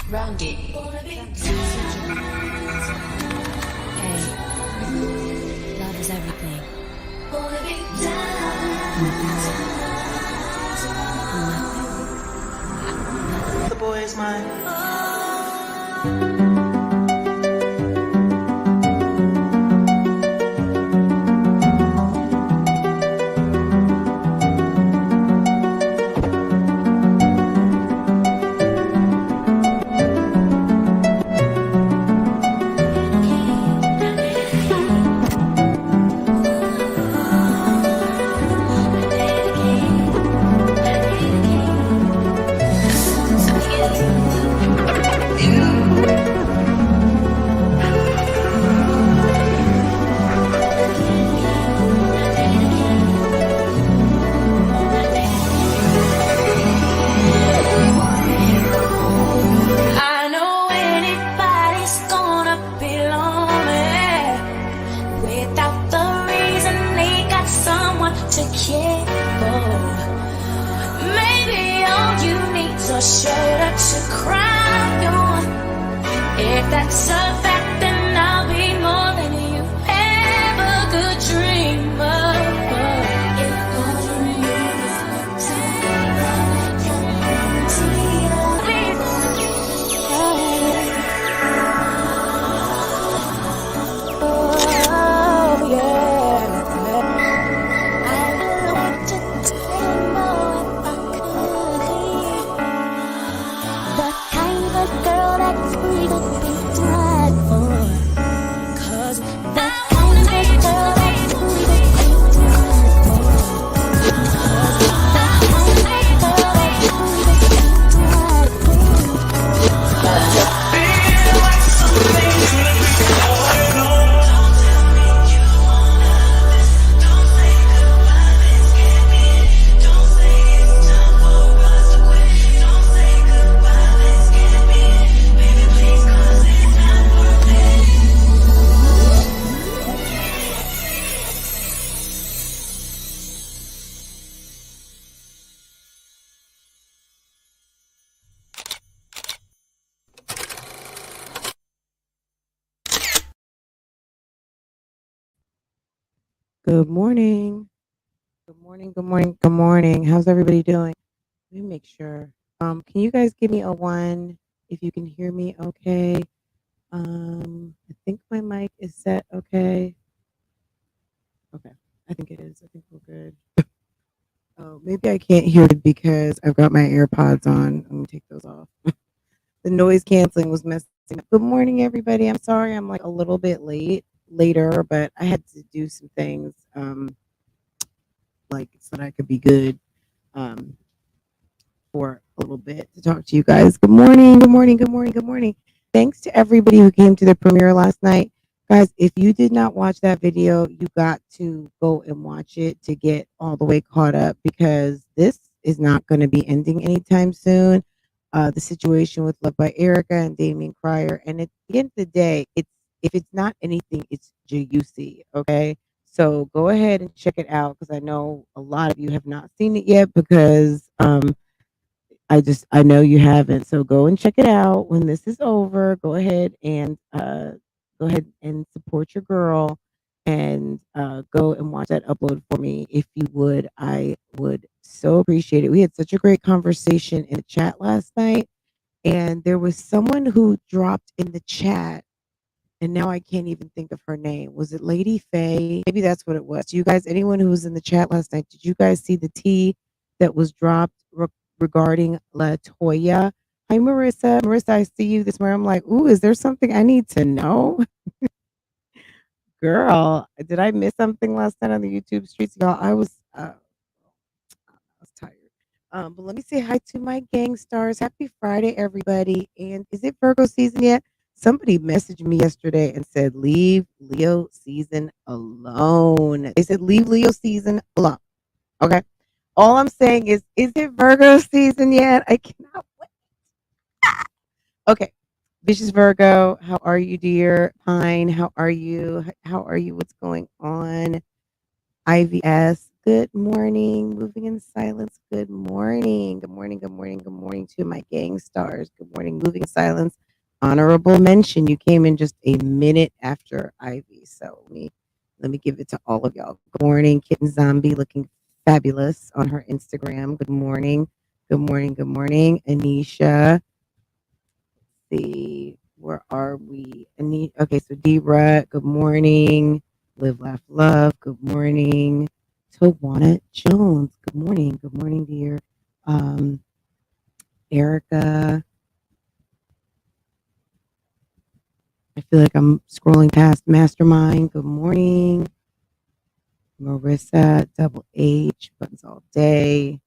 Rounded. Hey, love is everything. The boy is mine. I know anybody's gonna be lonely without the reason they got someone to care for. Maybe all you need's a shoulder to cry on. If that's a fact, then I'll be more than you ever could dream of. If all you need is Good morning. Good morning. Good morning. Good morning. How's everybody doing? Let me make sure. Can you guys give me a 1 if you can hear me okay? I think my mic is set okay. Okay. I think it is. I think we're good. Oh, maybe I can't hear it because I've got my AirPods on. Let me take those off. The noise canceling was messing up. Good morning, everybody. I'm sorry I'm like a little bit later, but I had to do some things like so that I could be good for a little bit to talk to you guys. Good morning, good morning, good morning, good morning. Thanks to everybody who came to the premiere last night. Guys, if you did not watch that video, you got to go and watch it to get all the way caught up because this is not going to be ending anytime soon. The situation with Love by Erica and Damien Cryer. And at the end of the day, if it's not anything, it's juicy. Okay. So go ahead and check it out because I know a lot of you have not seen it yet because I know you haven't. So go and check it out when this is over. Go ahead and support your girl and go and watch that upload for me if you would. I would so appreciate it. We had such a great conversation in the chat last night, and there was someone who dropped in the chat, and now I can't even think of her name. Was it Lady Faye? Maybe that's what it was. You guys, anyone who was in the chat last night, did you guys see the tea that was dropped regarding Latoya? Hi, Marissa. Marissa, I see you this morning. I'm like, ooh, is there something I need to know? girl, did I miss something last night on the YouTube streets, y'all? I was tired. But let me say hi to my gang stars. Happy Friday, everybody. And is it Virgo season yet? Somebody messaged me yesterday and said, leave Leo season alone. They said, leave Leo season alone. Okay. All I'm saying is it Virgo season yet? I cannot wait. Okay. Vicious Virgo, how are you, dear? Pine, how are you? How are you? What's going on? IVS, good morning. Moving in silence, good morning. Good morning, good morning, good morning to my gang stars. Good morning, moving in silence. Honorable mention. You came in just a minute after Ivy. So let me give it to all of y'all. Good morning, Kitten Zombie looking fabulous on her Instagram. Good morning. Good morning, good morning. Anisha. See, where are we? Okay, so Debra, good morning. Live, laugh, love. Good morning. Tawana Jones. Good morning. Good morning, dear. Um, Erica. I feel like I'm scrolling past Mastermind. Good morning. Marissa, Double H, Buttons All Day.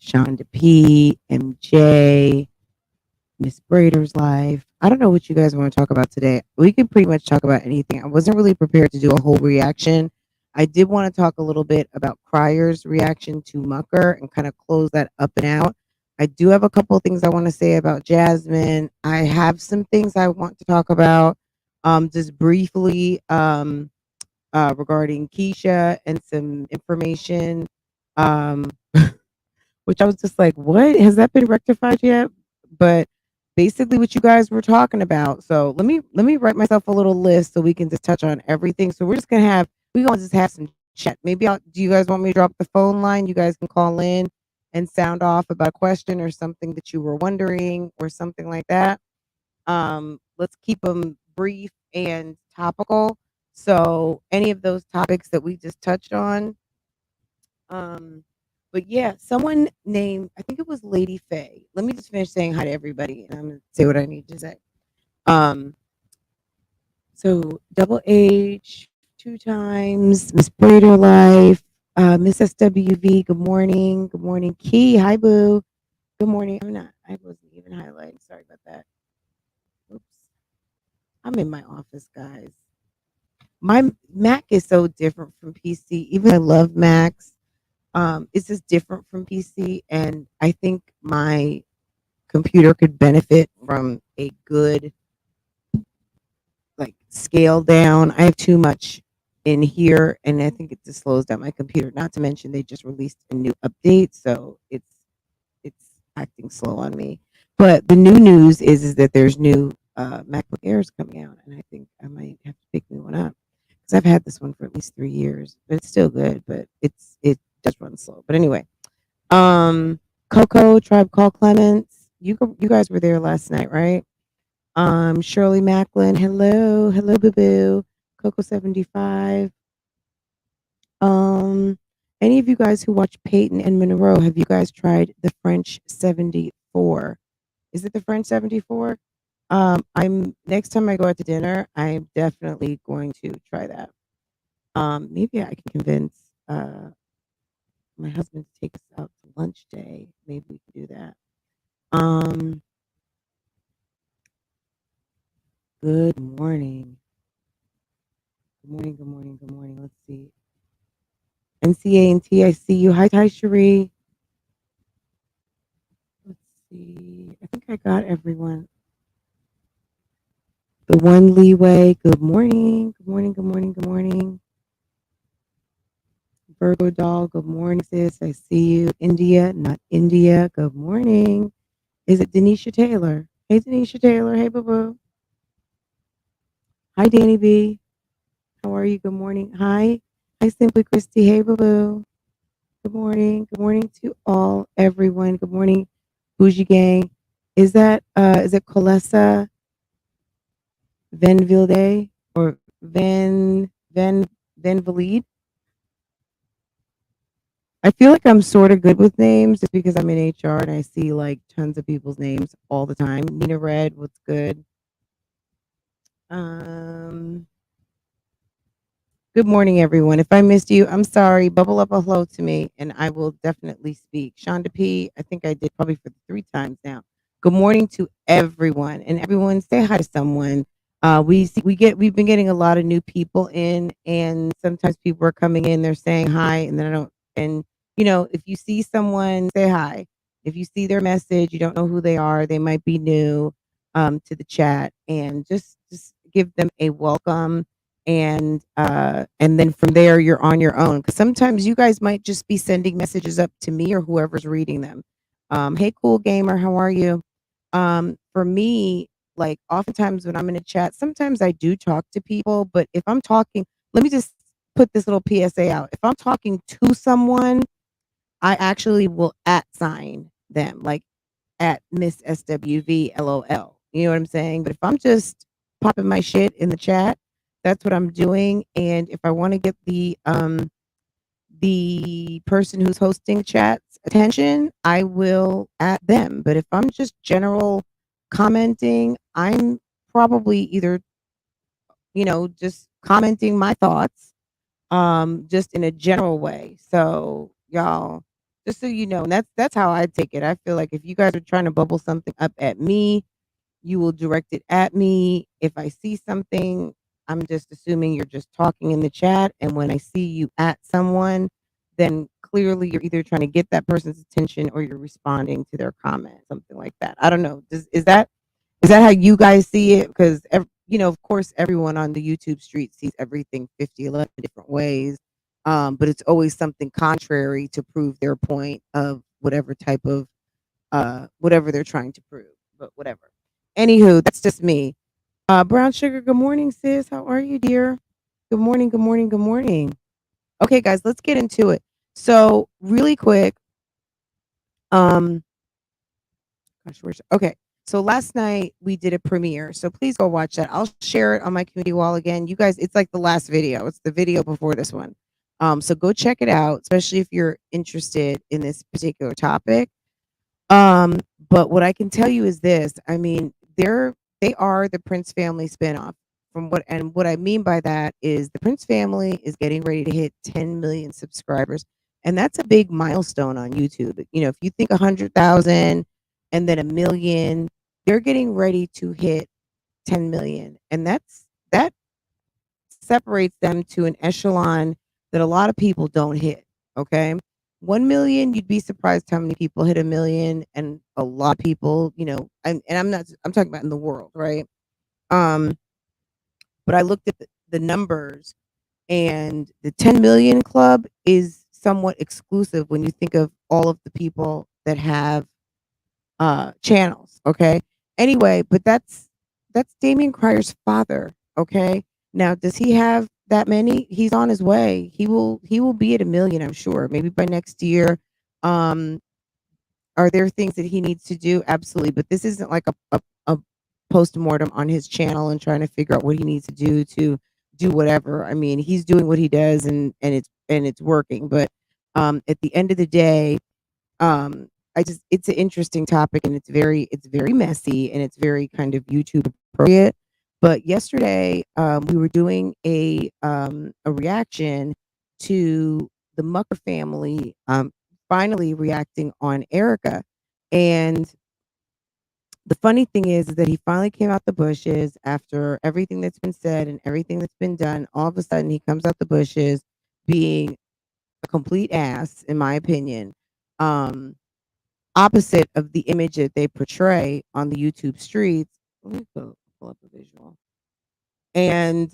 Shonda P, MJ. Miss Brader's life. I don't know what you guys want to talk about today. We can pretty much talk about anything. I wasn't really prepared to do a whole reaction. I did want to talk a little bit about Cryer's reaction to Mucker and kind of close that up and out. I do have a couple of things I want to say about Jasmine. I have some things I want to talk about just briefly regarding Keisha and some information. Um, which I was just like, what? Has that been rectified yet? But basically what you guys were talking about. So let me write myself a little list so we can just touch on everything. So we're gonna just have some chat. Do you guys want me to drop the phone line? You guys can call in and sound off about a question or something that you were wondering or something like that. Let's keep them brief and topical. So any of those topics that we just touched on, um, but yeah, someone named, I think it was Lady Faye. Let me just finish saying hi to everybody and I'm gonna say what I need to say. Um, so Double H, two times, Miss Brader Life, Miss SWV, good morning. Good morning. Key, hi boo. Good morning. I wasn't even highlighting. Sorry about that. Oops. I'm in my office, guys. My Mac is so different from PC. Even though I love Macs, it's just different from PC, and I think my computer could benefit from a good like scale down. I have too much in here, and I think it just slows down my computer. Not to mention they just released a new update, so it's acting slow on me. But the new news is that there's new MacBook Airs coming out, and I think I might have to pick me one up because I've had this one for at least 3 years, but it's still good. But it does run slow. But anyway, Coco, Tribe Called Clements. You guys were there last night, right? Shirley Macklin. Hello, hello, boo boo. Coco 75. Um, any of you guys who watch Peyton and Monroe, have you guys tried the French 74? Is it the French 74? I'm next time I go out to dinner, I'm definitely going to try that. Maybe I can convince my husband to take us out to lunch day. Maybe we can do that. Um, good morning. Good morning, good morning, good morning. Let's see. NCA and T, I see you. Hi, Cherie. Let's see. I think I got everyone. The one leeway. Good morning. Good morning, good morning, good morning. Virgo doll. Good morning, sis. I see you. India, not India. Good morning. Is it Denisha Taylor? Hey, Denisha Taylor. Hey, boo boo. Hi, Danny B. How are you? Good morning. Hi. Hi, Simply Christy. Hey, boo boo. Good morning. Good morning to all, everyone. Good morning, BougieGang. Is it Colessa Venvilde or Van Valide? I feel like I'm sort of good with names just because I'm in HR and I see like tons of people's names all the time. Nina Red, what's good? Um, Good morning, everyone. If I missed you, I'm sorry. Bubble up a hello to me, and I will definitely speak. Shonda P, I think I did probably for 3 times now. Good morning to everyone, and everyone say hi to someone. We've been getting a lot of new people in, and sometimes people are coming in, they're saying hi, and then I don't. And if you see someone, say hi. If you see their message, you don't know who they are. They might be new to the chat, and just give them a welcome, and then from there you're on your own, because sometimes you guys might just be sending messages up to me or whoever's reading them. Hey, cool gamer, how are you? For me, like, oftentimes when I'm in a chat, sometimes I do talk to people, but if I'm talking, let me just put this little PSA out. If I'm talking to someone, I actually will at sign them, like at Miss SWV LOL. You know what I'm saying? But if I'm just popping my shit in the chat, that's what I'm doing. And if I want to get the person who's hosting chat's attention, I will at them. But if I'm just general commenting, I'm probably either, just commenting my thoughts, just in a general way. So y'all, just so you know, and that's how I take it. I feel like if you guys are trying to bubble something up at me, you will direct it at me. If I see something, I'm just assuming you're just talking in the chat. And when I see you at someone, then clearly you're either trying to get that person's attention or you're responding to their comment, something like that. I don't know. Is that how you guys see it? Because of course, everyone on the YouTube street sees everything 50, 11 different ways. But it's always something contrary to prove their point of whatever type of whatever they're trying to prove. But whatever. Anywho, that's just me. Brown Sugar, good morning, sis. How are you, dear? Good morning, good morning, good morning. Okay, guys, let's get into it. So, really quick, um, okay. So last night we did a premiere. So please go watch that. I'll share it on my community wall again. You guys, it's like the last video. It's the video before this one. So go check it out, especially if you're interested in this particular topic. Um, but what I can tell you is this. I mean, they are the Prince family spinoff. What I mean by that is the Prince family is getting ready to hit 10 million subscribers. And that's a big milestone on YouTube. If you think 100,000 and then a million, they're getting ready to hit 10 million. And that separates them to an echelon that a lot of people don't hit. Okay. 1 million, you'd be surprised how many people hit a million, and a lot of people, and I'm talking about in the world, right? Um, but I looked at the numbers, and the 10 million club is somewhat exclusive when you think of all of the people that have channels. Okay. Anyway, but that's Damien Cryer's father. Okay. Now, does he have that many? He's on his way. He will be at a million, I'm sure, maybe by next year. Um, are there things that he needs to do? Absolutely. But this isn't like a post-mortem on his channel and trying to figure out what he needs to do whatever. I mean, he's doing what he does, and it's working. But at the end of the day, it's an interesting topic, and it's very messy, and it's very kind of YouTube appropriate. But yesterday, we were doing a reaction to the Mucker family finally reacting on Erica. And the funny thing is that he finally came out the bushes after everything that's been said and everything that's been done. All of a sudden, he comes out the bushes being a complete ass, in my opinion. Opposite of the image that they portray on the YouTube streets. Let me pull up a visual. And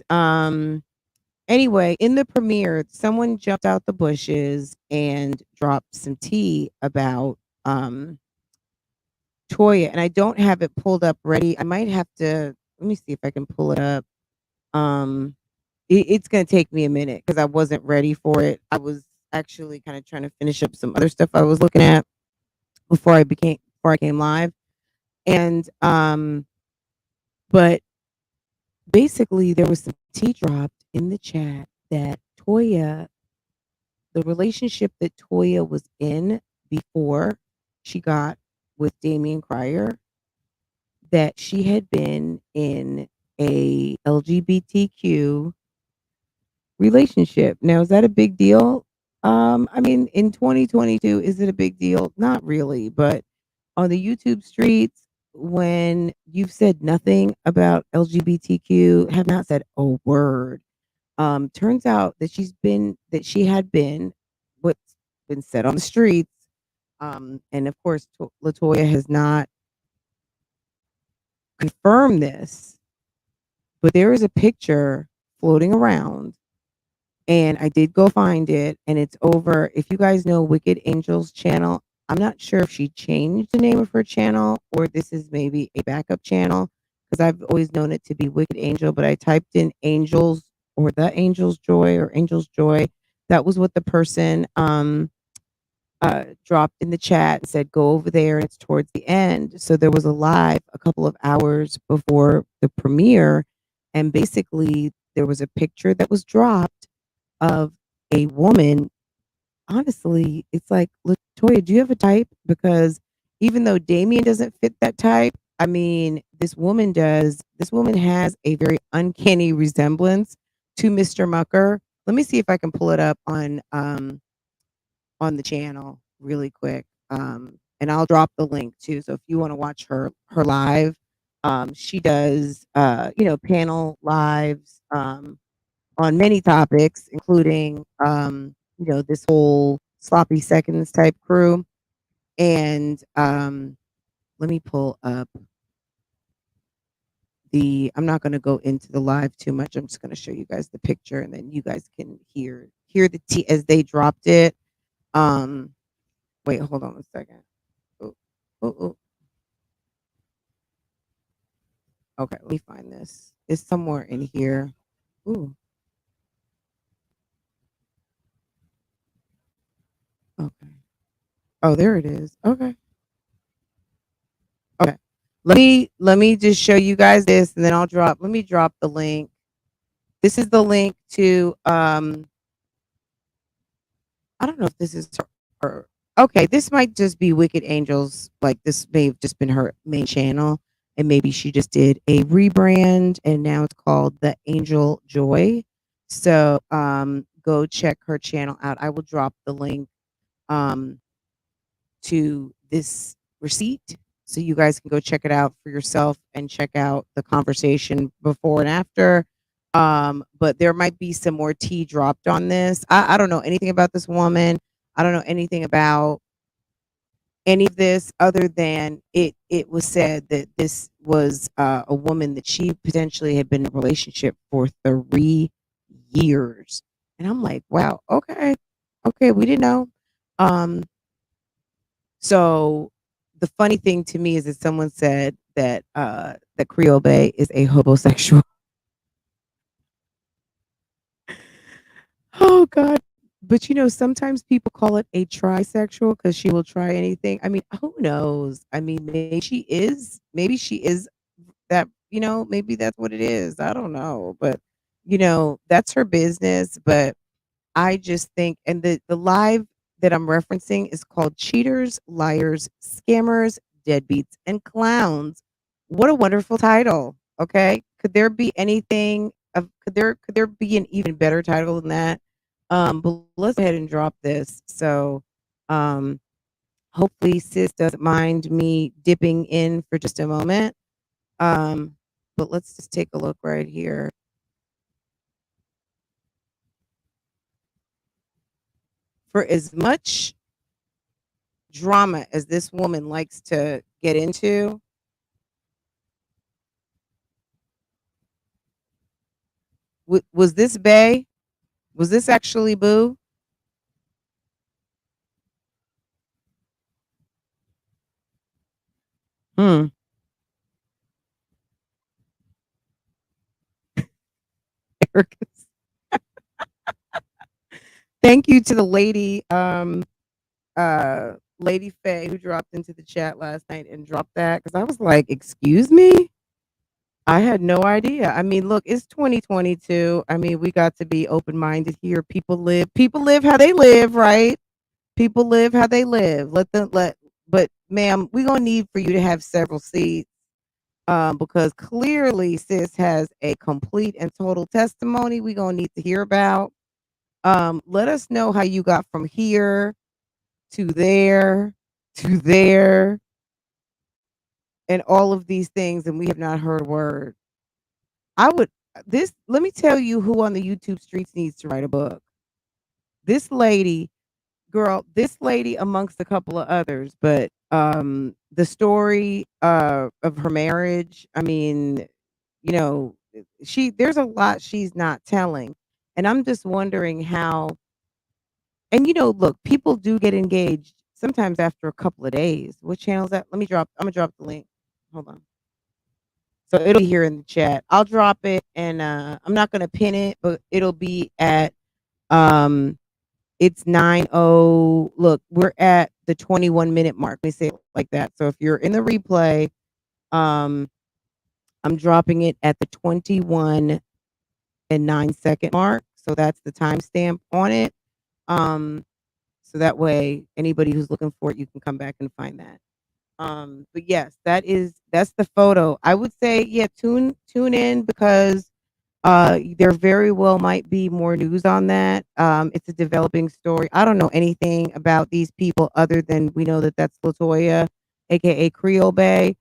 anyway, in the premiere, someone jumped out the bushes and dropped some tea about Toya, and I don't have it pulled up ready. I might have to, let me see if I can pull it up. It's going to take me a minute because I wasn't ready for it. I was actually kind of trying to finish up some other stuff I was looking at before I came live. And but basically there was some tea dropped in the chat that the relationship that Toya was in before she got with Damien Cryer, that she had been in a LGBTQ relationship. Now, is that a big deal? I mean, in 2022, is it a big deal? Not really, but on the YouTube streets, when you've said nothing about LGBTQ, have not said a word. Turns out that she had been what's been said on the streets. And of course, Latoya has not confirmed this, but there is a picture floating around, and I did go find it, and it's over. If you guys know Wicked Angel's channel, I'm not sure if she changed the name of her channel or this is maybe a backup channel because I've always known it to be Wicked Angel, but I typed in Angels or the Angel's Joy or Angel's Joy. That was what the person dropped in the chat and said, go over there. And it's towards the end. So there was a live a couple of hours before the premiere. And basically, there was a picture that was dropped of a woman. Honestly, it's like, Latoya, do you have a type? Because even though Damien doesn't fit that type, I mean, this woman does. This woman has a very uncanny resemblance to Mr. Mucker. Let me see if I can pull it up on the channel really quick. And I'll drop the link too. So if you want to watch her live, she does panel lives on many topics, including this whole sloppy seconds type crew. And let me pull up I'm not going to go into the live too much. I'm just going to show you guys the picture and then you guys can hear the tea as they dropped it. Wait, hold on a second. Oh, oh, oh. Okay, let me find this. It's somewhere in here. Ooh. Okay. Oh, there it is. Okay. Okay. Let me just show you guys this and then let me drop the link. This is the link to I don't know if this is her. Okay, this might just be Wicked Angels. Like this may have just been her main channel, and maybe she just did a rebrand, and now it's called the Angel Joy. So go check her channel out. I will drop the link to this receipt so you guys can go check it out for yourself and check out the conversation before and after. But there might be some more tea dropped on this. I don't know anything about this woman. I don't know anything about any of this other than it was said that this was a woman that she potentially had been in a relationship for 3 years. And I'm like, wow, okay, we didn't know. So the funny thing to me is that someone said that that Creole Bay is a homosexual. Oh God. But sometimes people call it a trisexual because she will try anything. I mean, who knows? I mean, maybe she is that, maybe that's what it is. I don't know. But that's her business. But I just think, and the live that I'm referencing is called Cheaters, Liars, Scammers, Deadbeats, and Clowns. What a wonderful title. Okay. Could there be anything of could there be an even better title than that? But let's go ahead and drop this. So hopefully sis doesn't mind me dipping in for just a moment. But let's just take a look right here. For as much drama as this woman likes to get into, was this Bay? Was this actually Boo? Hmm. Thank you to the lady, Lady Faye, who dropped into the chat last night and dropped that because I was like, excuse me? I had no idea. I mean, look, it's 2022. I mean, we got to be open minded here. People live how they live, right? People live how they live. But ma'am, we're gonna need for you to have several seats. because clearly sis has a complete and total testimony we gonna need to hear about. Let us know how you got from here to there to there and all of these things, and we have not heard a word. I would this let me tell you who on the YouTube streets needs to write a book. This lady, girl, this lady amongst a couple of others, but the story of her marriage, I mean, you know, she there's a lot she's not telling. And I'm just wondering how and look, people do get engaged sometimes after a couple of days. What channel is that? I'm gonna drop the link. Hold on. So it'll be here in the chat. I'll drop it and I'm not gonna pin it, but it'll be at um it's 9:0. Look, we're at the 21-minute mark. Let me say it like that. So if you're in the replay, um I'm dropping it at the 21 and 9-second mark. So that's the timestamp on it. Um so that way anybody who's looking for it, you can come back and find that. But yes, that's the photo. I would say, yeah, tune in because there very well might be more news on that. It's a developing story. I don't know anything about these people other than we know that that's Latoya, aka Creole Bay,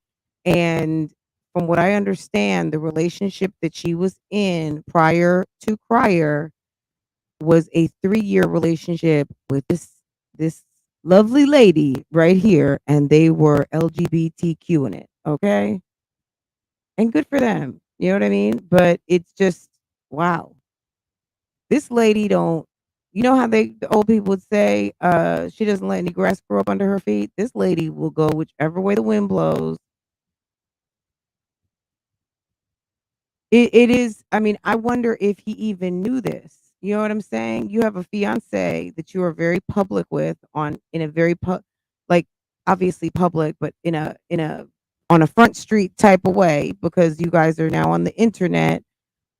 and from what I understand, the relationship that she was in prior to Crier was a 3-year relationship with this lovely lady right here, and they were LGBTQ in it. Okay, and good for them. You know what I mean? But it's just wow. This lady don't. You know how the old people would say, she doesn't let any grass grow up under her feet. This lady will go whichever way the wind blows. It is I mean, I wonder if he even knew this. You know what I'm saying? You have a fiance that you are very public with on in a very like, obviously public, but in a on a front street type of way because you guys are now on the internet.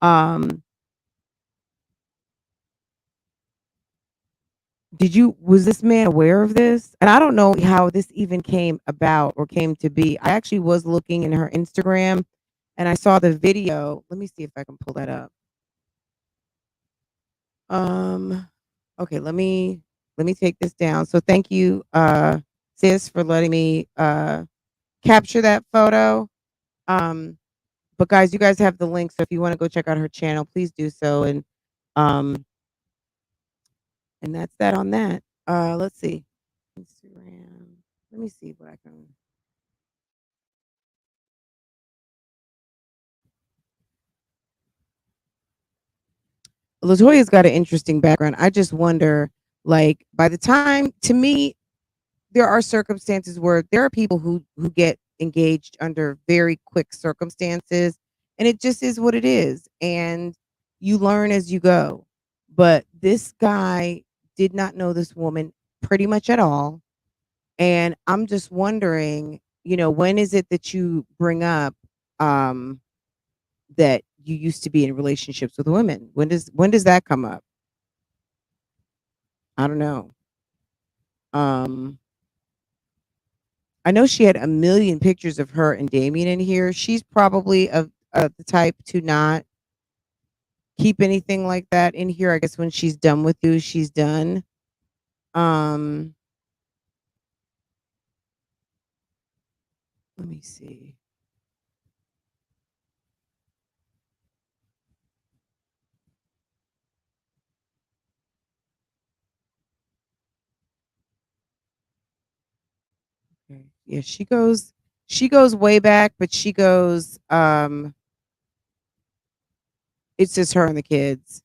Um, was this man aware of this? And I don't know how this even came about or came to be. I actually was looking in her Instagram and I saw the video. Let me see if I can pull that up. Um, okay, let me take this down. So thank you, sis, for letting me capture that photo. Um, but guys, you guys have the link, so if you want to go check out her channel, please do so. Um, and that's that on that. Let's see, Instagram. Let me see what I can. Latoya's got an interesting background. I just wonder, like, by the time, to me, there are circumstances where there are people who get engaged under very quick circumstances, and it just is what it is, and you learn as you go. But this guy did not know this woman pretty much at all, and I'm just wondering, when is it that you bring up um that you used to be in relationships with women? When does that come up? I don't know. um I know she had a million pictures of her and Damien in here. She's probably of the type to not keep anything like that in here. I guess when she's done with you, she's done. Um, let me see. Okay. Yeah, she goes way back, but she goes it's just her and the kids.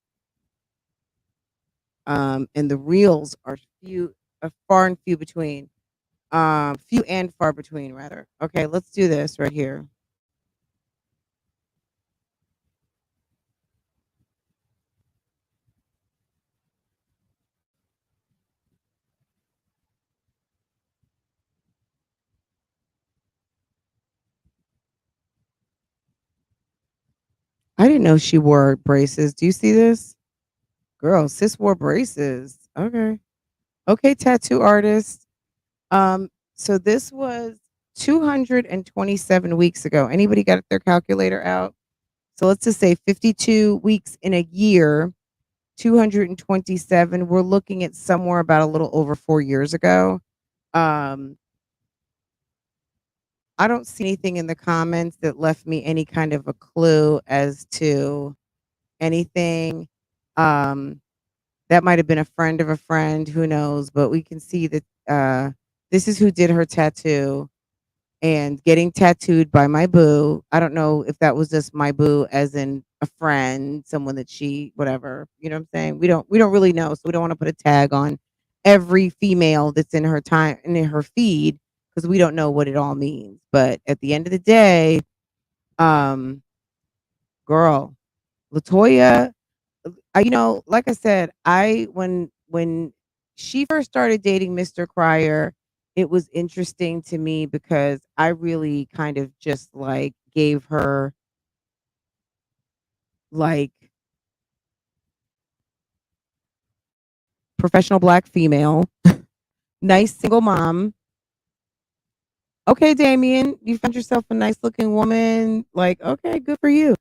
And the reels are far and few between. Few and far between rather. Okay, let's do this right here. I didn't know she wore braces. Do you see this? Girl, sis wore braces. Okay. Okay, tattoo artist. So this was 227 weeks ago. Anybody got their calculator out? So let's just say 52 weeks in a year, 227. We're looking at somewhere about a little over 4 years ago. Um, I don't see anything in the comments that left me any kind of a clue as to anything. Um, that might have been a friend of a friend, who knows? But we can see that this is who did her tattoo, and getting tattooed by my boo. I don't know if that was just my boo as in a friend, someone that she whatever, you know what I'm saying? We don't really know, so we don't want to put a tag on every female that's in her time and in her feed because we don't know what it all means. But at the end of the day, um girl, Latoya, like I said, I when she first started dating Mr. Cryer, it was interesting to me because I really kind of just like gave her like professional black female, nice single mom. Okay, Damien, you found yourself a nice looking woman. Like, okay, good for you.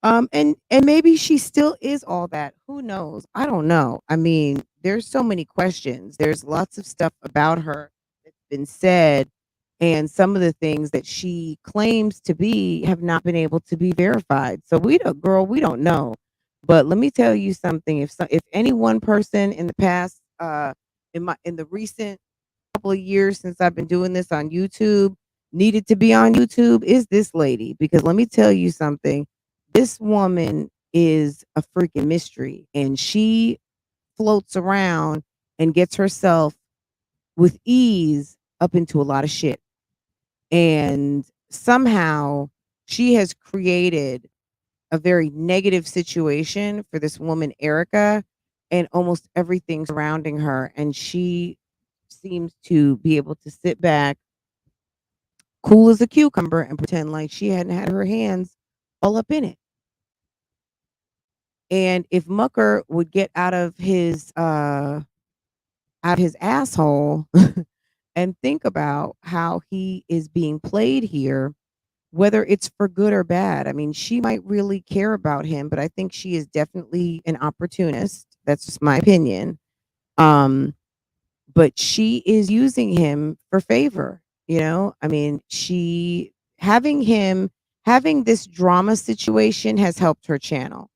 And maybe she still is all that. Who knows? I don't know. I mean, there's so many questions. There's lots of stuff about her that's been said, and some of the things that she claims to be have not been able to be verified. So we don't, girl, we don't know. But let me tell you something. If any one person in the past, in the recent couple of years since I've been doing this on YouTube, needed to be on YouTube, is this lady. Because let me tell you something. This woman is a freaking mystery, and she floats around and gets herself with ease up into a lot of shit. And somehow she has created a very negative situation for this woman, Erica, and almost everything surrounding her. And she seems to be able to sit back, cool as a cucumber, and pretend like she hadn't had her hands all up in it. And if Mucker would get out of his asshole and think about how he is being played here, whether it's for good or bad. I mean, she might really care about him, but I think she is definitely an opportunist. That's just my opinion. Um, but she is using him for favor, you know? I mean, she having this drama situation has helped her channel.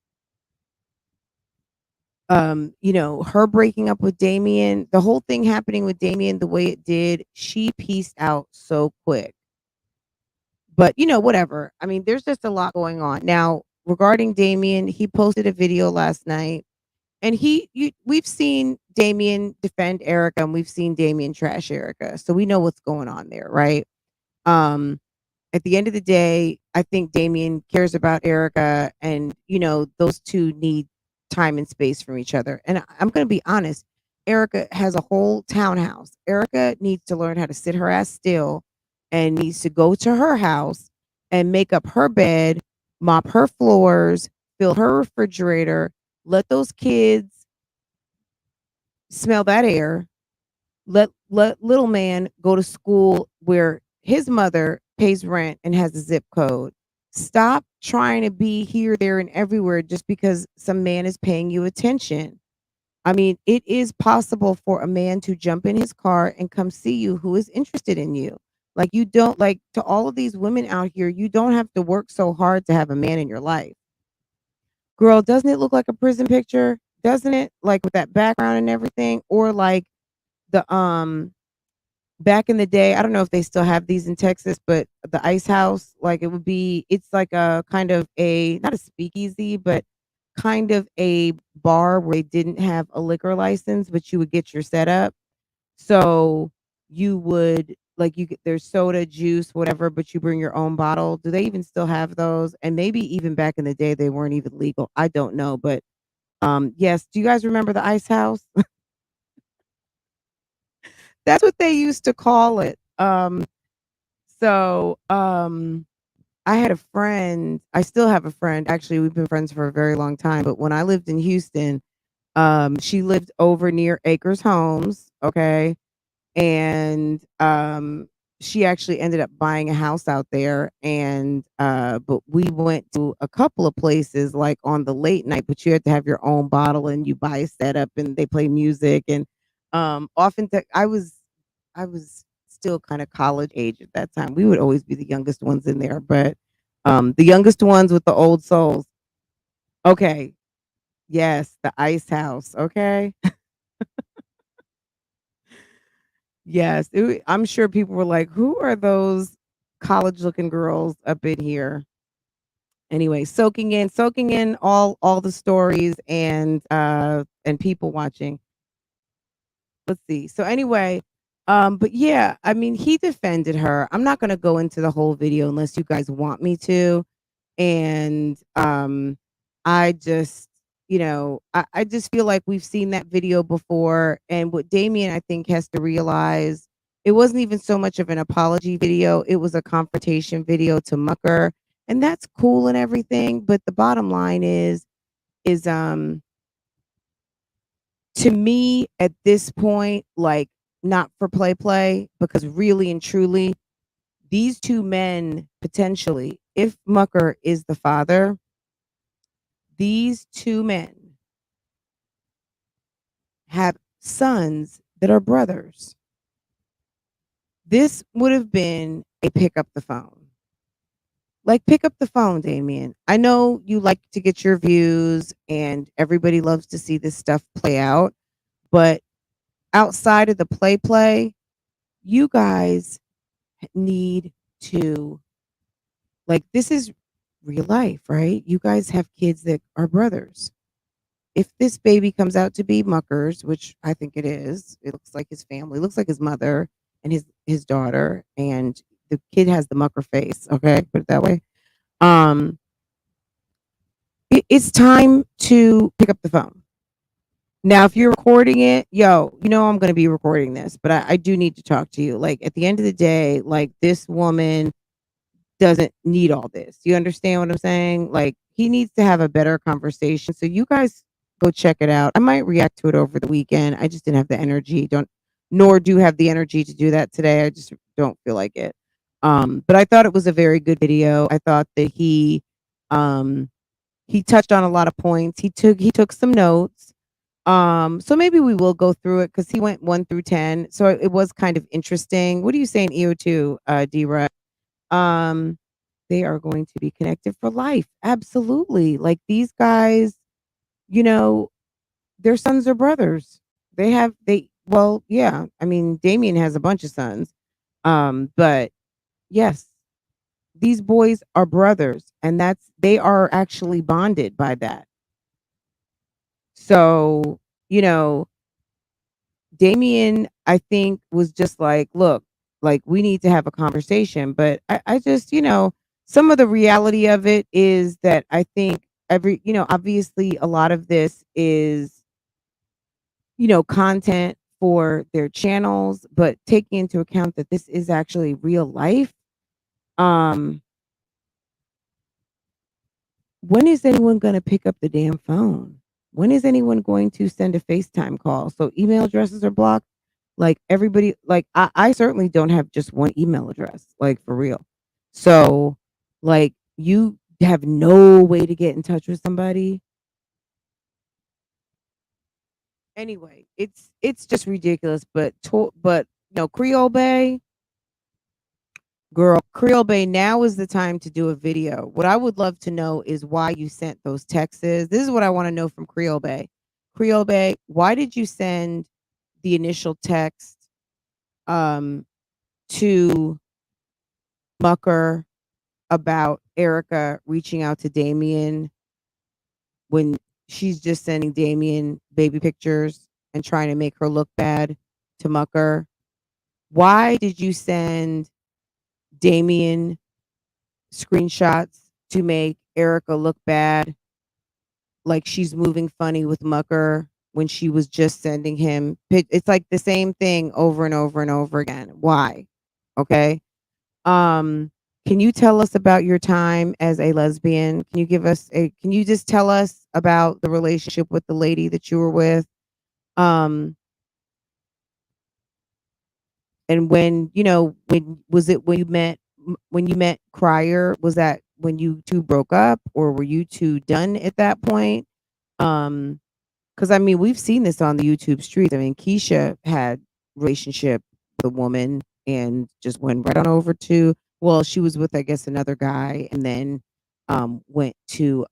Her breaking up with Damien, the whole thing happening with Damien the way it did, she pieced out so quick. But whatever. I mean, there's just a lot going on. Now, regarding Damien, he posted a video last night, and we've seen Damien defend Erica, and we've seen Damien trash Erica. So we know what's going on there, right? Um, at the end of the day, I think Damien cares about Erica, and those two need time and space from each other. And I'm going to be honest, Erica has a whole townhouse. Erica needs to learn how to sit her ass still, and needs to go to her house and make up her bed, mop her floors, fill her refrigerator, let those kids smell that air, let little man go to school where his mother pays rent and has a zip code. Stop trying to be here, there, and everywhere just because some man is paying you attention. I mean, it is possible for a man to jump in his car and come see you who is interested in you. Like, you don't, like, to all of these women out here, you don't have to work so hard to have a man in your life. Girl, doesn't it look like a prison picture? Doesn't it? Like, with that background and everything, or like the back in the day, I don't know if they still have these in Texas, but the ice house, like it's like a kind of not a speakeasy, but kind of a bar where they didn't have a liquor license, but you would get your setup. So you would like you get there's soda, juice, whatever, but you bring your own bottle. Do they even still have those? And maybe even back in the day they weren't even legal. I don't know, but yes, do you guys remember the ice house? That's what they used to call it. So I had a friend, I still have a friend. Actually, we've been friends for a very long time, but when I lived in Houston, she lived over near Acres Homes, okay? And she actually ended up buying a house out there, and but we went to a couple of places like on the late night, but you had to have your own bottle and you buy a setup and they play music. And often I was still kind of college age at that time. We would always be the youngest ones in there, but the youngest ones with the old souls. Okay. Yes, the ice house. Okay. Yes, I'm sure people were like, "Who are those college-looking girls up in here?" Anyway, soaking in all the stories and people watching. Let's see. So anyway, but yeah, I mean, he defended her. I'm not gonna go into the whole video unless you guys want me to. And I just, I just feel like we've seen that video before. And what Damien, I think, has to realize, it wasn't even so much of an apology video, it was a confrontation video to Mucker. And that's cool and everything, but the bottom line is to me at this point, like, not for play, because really and truly, these two men potentially, if Mucker is the father, these two men have sons that are brothers. This would have been a pick up the phone. Like, pick up the phone, Damien. I know you like to get your views and everybody loves to see this stuff play out, but outside of the play, you guys need to, like, this is real life, right? You guys have kids that are brothers. If this baby comes out to be Mucker's, which I think it is, it looks like his family, looks like his mother and his daughter, and the kid has the Mucker face. Okay, put it that way. Um, it's time to pick up the phone. Now, if you're recording it, yo, I'm going to be recording this, but I do need to talk to you. Like, at the end of the day, like, this woman doesn't need all this. You understand what I'm saying? Like, he needs to have a better conversation. So you guys go check it out. I might react to it over the weekend. I just didn't have the energy. Nor do have the energy to do that today. I just don't feel like it. But I thought it was a very good video. I thought that he touched on a lot of points. He took some notes. So maybe we will go through it because he went 1 through 10. So it was kind of interesting. What are you saying, EO2, D-Rut? Um, they are going to be connected for life. Absolutely. Like, these guys, you know, their sons are brothers. Well, yeah. I mean, Damien has a bunch of sons. But yes, these boys are brothers, and they are actually bonded by that. So, you know, Damien, I think, was just like, look, like, we need to have a conversation. But I just, some of the reality of it is that I think obviously a lot of this is, content for their channels, but taking into account that this is actually real life. Um, when is anyone going to pick up the damn phone? When is anyone going to send a FaceTime call? So email addresses are blocked. Like, everybody, like, I certainly don't have just one email address, like, for real. So, like, you have no way to get in touch with somebody. Anyway, it's just ridiculous. But Creole Bay, girl, Creole Bay, now is the time to do a video. What I would love to know is why you sent those texts. This is what I want to know from Creole Bay. Creole Bay, why did you send the initial text to Mucker about Erica reaching out to Damien when she's just sending Damien baby pictures and trying to make her look bad to Mucker? Why did you send Damien screenshots to make Erica look bad, like she's moving funny with Mucker when she was just sending him? It's like the same thing over and over and over again. Why? Okay. Can you tell us about your time as a lesbian? Can you just tell us about the relationship with the lady that you were with? Um, And when, when was it when you met Crier? Was that when you two broke up, or were you two done at that point? Because I mean, we've seen this on the YouTube streets. I mean, Keisha had relationship with a woman and just went right on over to, well, she was with, I guess, another guy, and then went to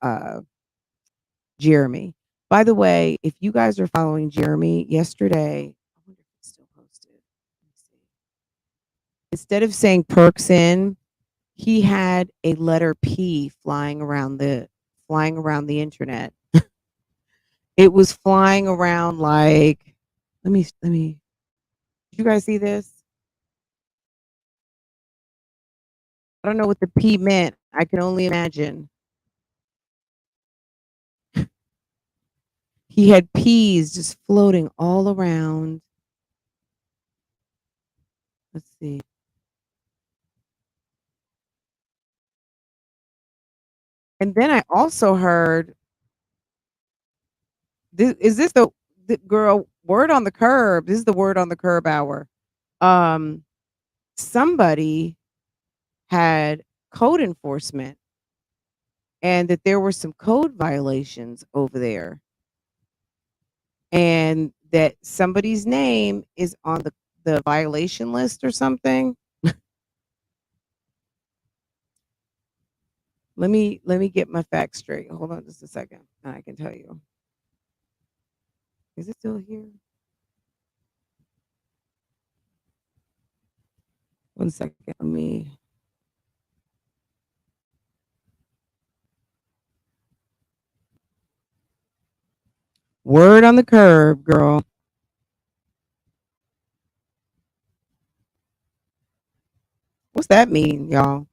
Jeremy. By the way, if you guys are following Jeremy, yesterday, I wonder if it's still posted. Let me see. Instead of saying perks in, he had a letter P flying around the internet. It was flying around like, let me did you guys see this? I don't know what the P meant. I can only imagine. He had P's just floating all around. Let's see. And then I also heard, is this the girl word on the curb? This is the word on the curb hour. Um, Somebody had code enforcement, and that there were some code violations over there, and that somebody's name is on the violation list or something. Let me get my facts straight. Hold on just a second, and I can tell you. Is it still here? One second. Let me. Word on the curb, girl. What's that mean, y'all?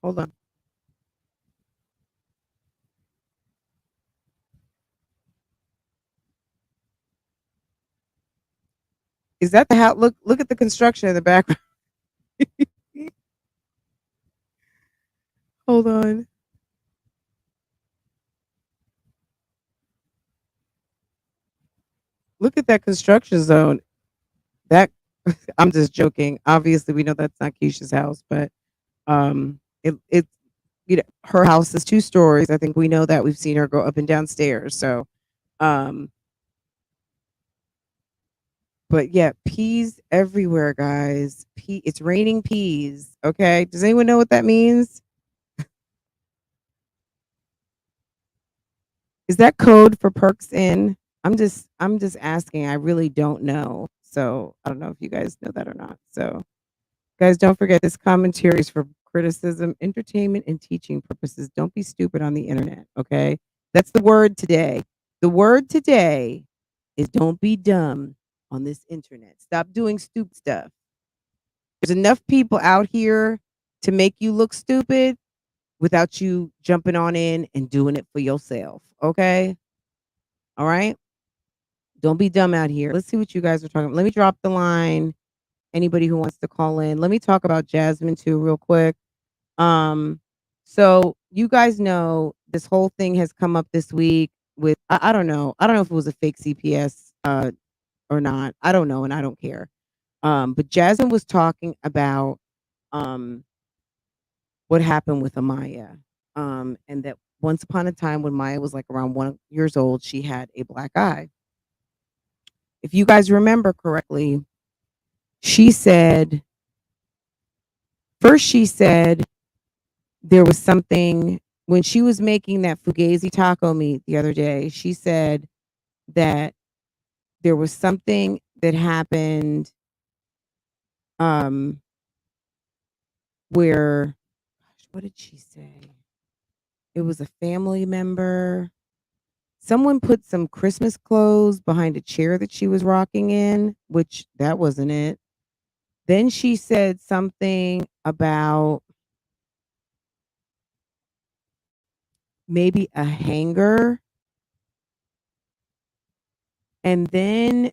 Hold on. Is that the house? Look at the construction in the background. Hold on. Look at that construction zone. That I'm just joking. Obviously, we know that's not Keisha's house, but it's her house is 2 stories. I think we know that. We've seen her go up and down stairs. So, um, but yeah, peas everywhere, guys. It's raining peas. Okay, does anyone know what that means? Is that code for perks in? I'm just asking. I really don't know. So I don't know if you guys know that or not. So guys, don't forget this commentary is for criticism, entertainment, and teaching purposes. Don't be stupid on the internet, okay? That's the word today. The word today is don't be dumb on this internet. Stop doing stupid stuff. There's enough people out here to make you look stupid without you jumping on in and doing it for yourself, okay? All right? Don't be dumb out here. Let's see what you guys are talking about. Let me drop the line. Anybody who wants to call in. Let me talk about Jasmine too, real quick. Um, so you guys know this whole thing has come up this week with I don't know. I don't know if it was a fake CPS or not. I don't know, and I don't care. But Jasmine was talking about um what happened with Amaya. And that once upon a time when Maya was like around 1 years old, she had a black eye. If you guys remember correctly, she said first she said there was something when she was making that fugazi taco meat the other day. She said that there was something that happened um where gosh, what did she say? It was a family member. Someone put some Christmas clothes behind a chair that she was rocking in, which that wasn't it. Then she said something about maybe a hanger. And then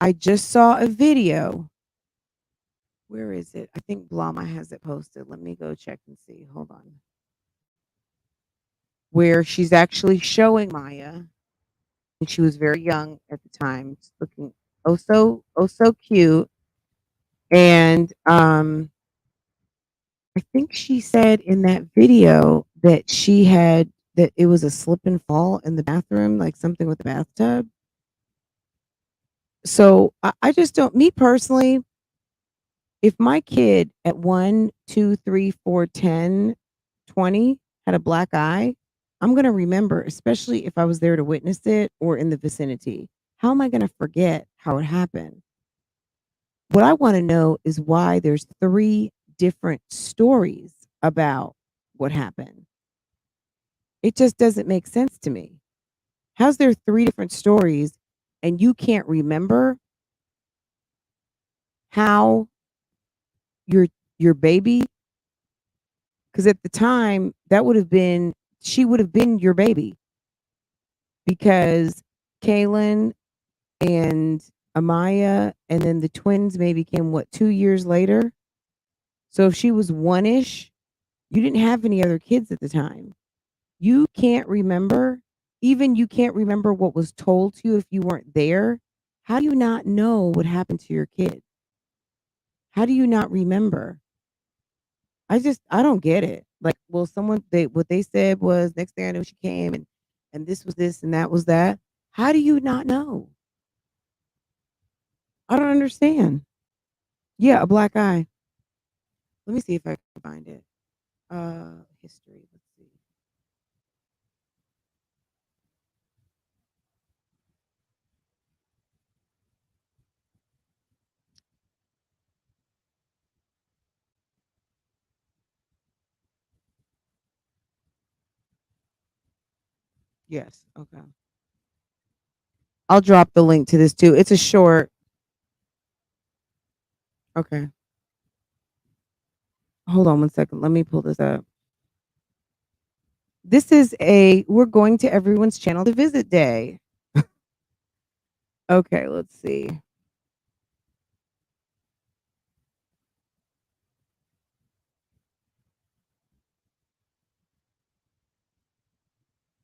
I just saw a video. Where is it? I think Blama has it posted. Let me go check and see. Hold on. Where she's actually showing Maya, and she was very young at the time, just looking oh so cute. And I think she said in that video that she had that it was a slip and fall in the bathroom, like something with the bathtub. So I just don't, me personally, if my kid at 1, 2, 3, 4, 10, 20 had a black eye, I'm going to remember, especially if I was there to witness it or in the vicinity. How am I going to forget how it happened? What I want to know is why there's 3 different stories about what happened. It just doesn't make sense to me. How's there 3 different stories and you can't remember how your your baby, because at the time that would have been, she would have been your baby, because Kaylin and Amaya and then the twins maybe came, what, 2 years later? So if she was one-ish, you didn't have any other kids at the time. You can't remember, even you can't remember what was told to you if you weren't there. How do you not know what happened to your kid? How do you not remember? I don't get it. Like, well, someone, they, what they said was, next thing I know she came and this was this and that was that. How do you not know? I don't understand. Yeah, a black eye. Let me see if I can find it. History. Let's see. Yes. Okay. I'll drop the link to this too. It's a short. Okay. Hold on one second. Let me pull this up. This is a we're going to everyone's channel to visit day. Okay, let's see.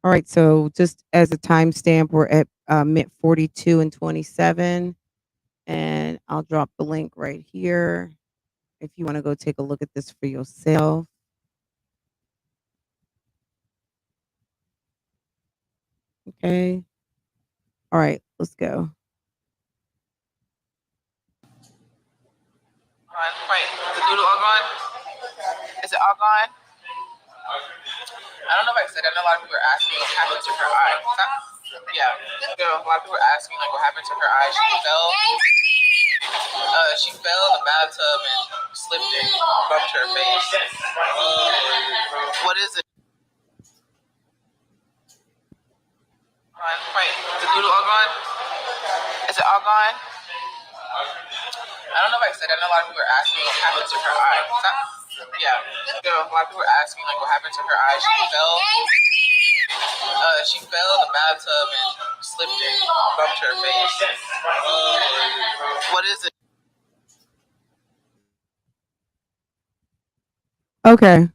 All right, so just as a timestamp, we're at minute 42 and 27, and I'll drop the link right here if you want to go take a look at this for yourself. Okay. All right, let's go. Wait, is the noodle all gone? Is it all gone? I don't know if I said. I know a lot of people are asking what happened to her eye. Yeah. So a lot of people are asking like what happened to her eye. She fell in the bathtub and slipped and bumped her face. What is it? Wait, is the noodle all gone? Is it all gone? I don't know if I said. I know a lot of people are asking what happened to her eye. Yeah. So a lot of people are asking like what happened to her eye. She fell in the bathtub and slipped and bumped her face. What is it? Okay.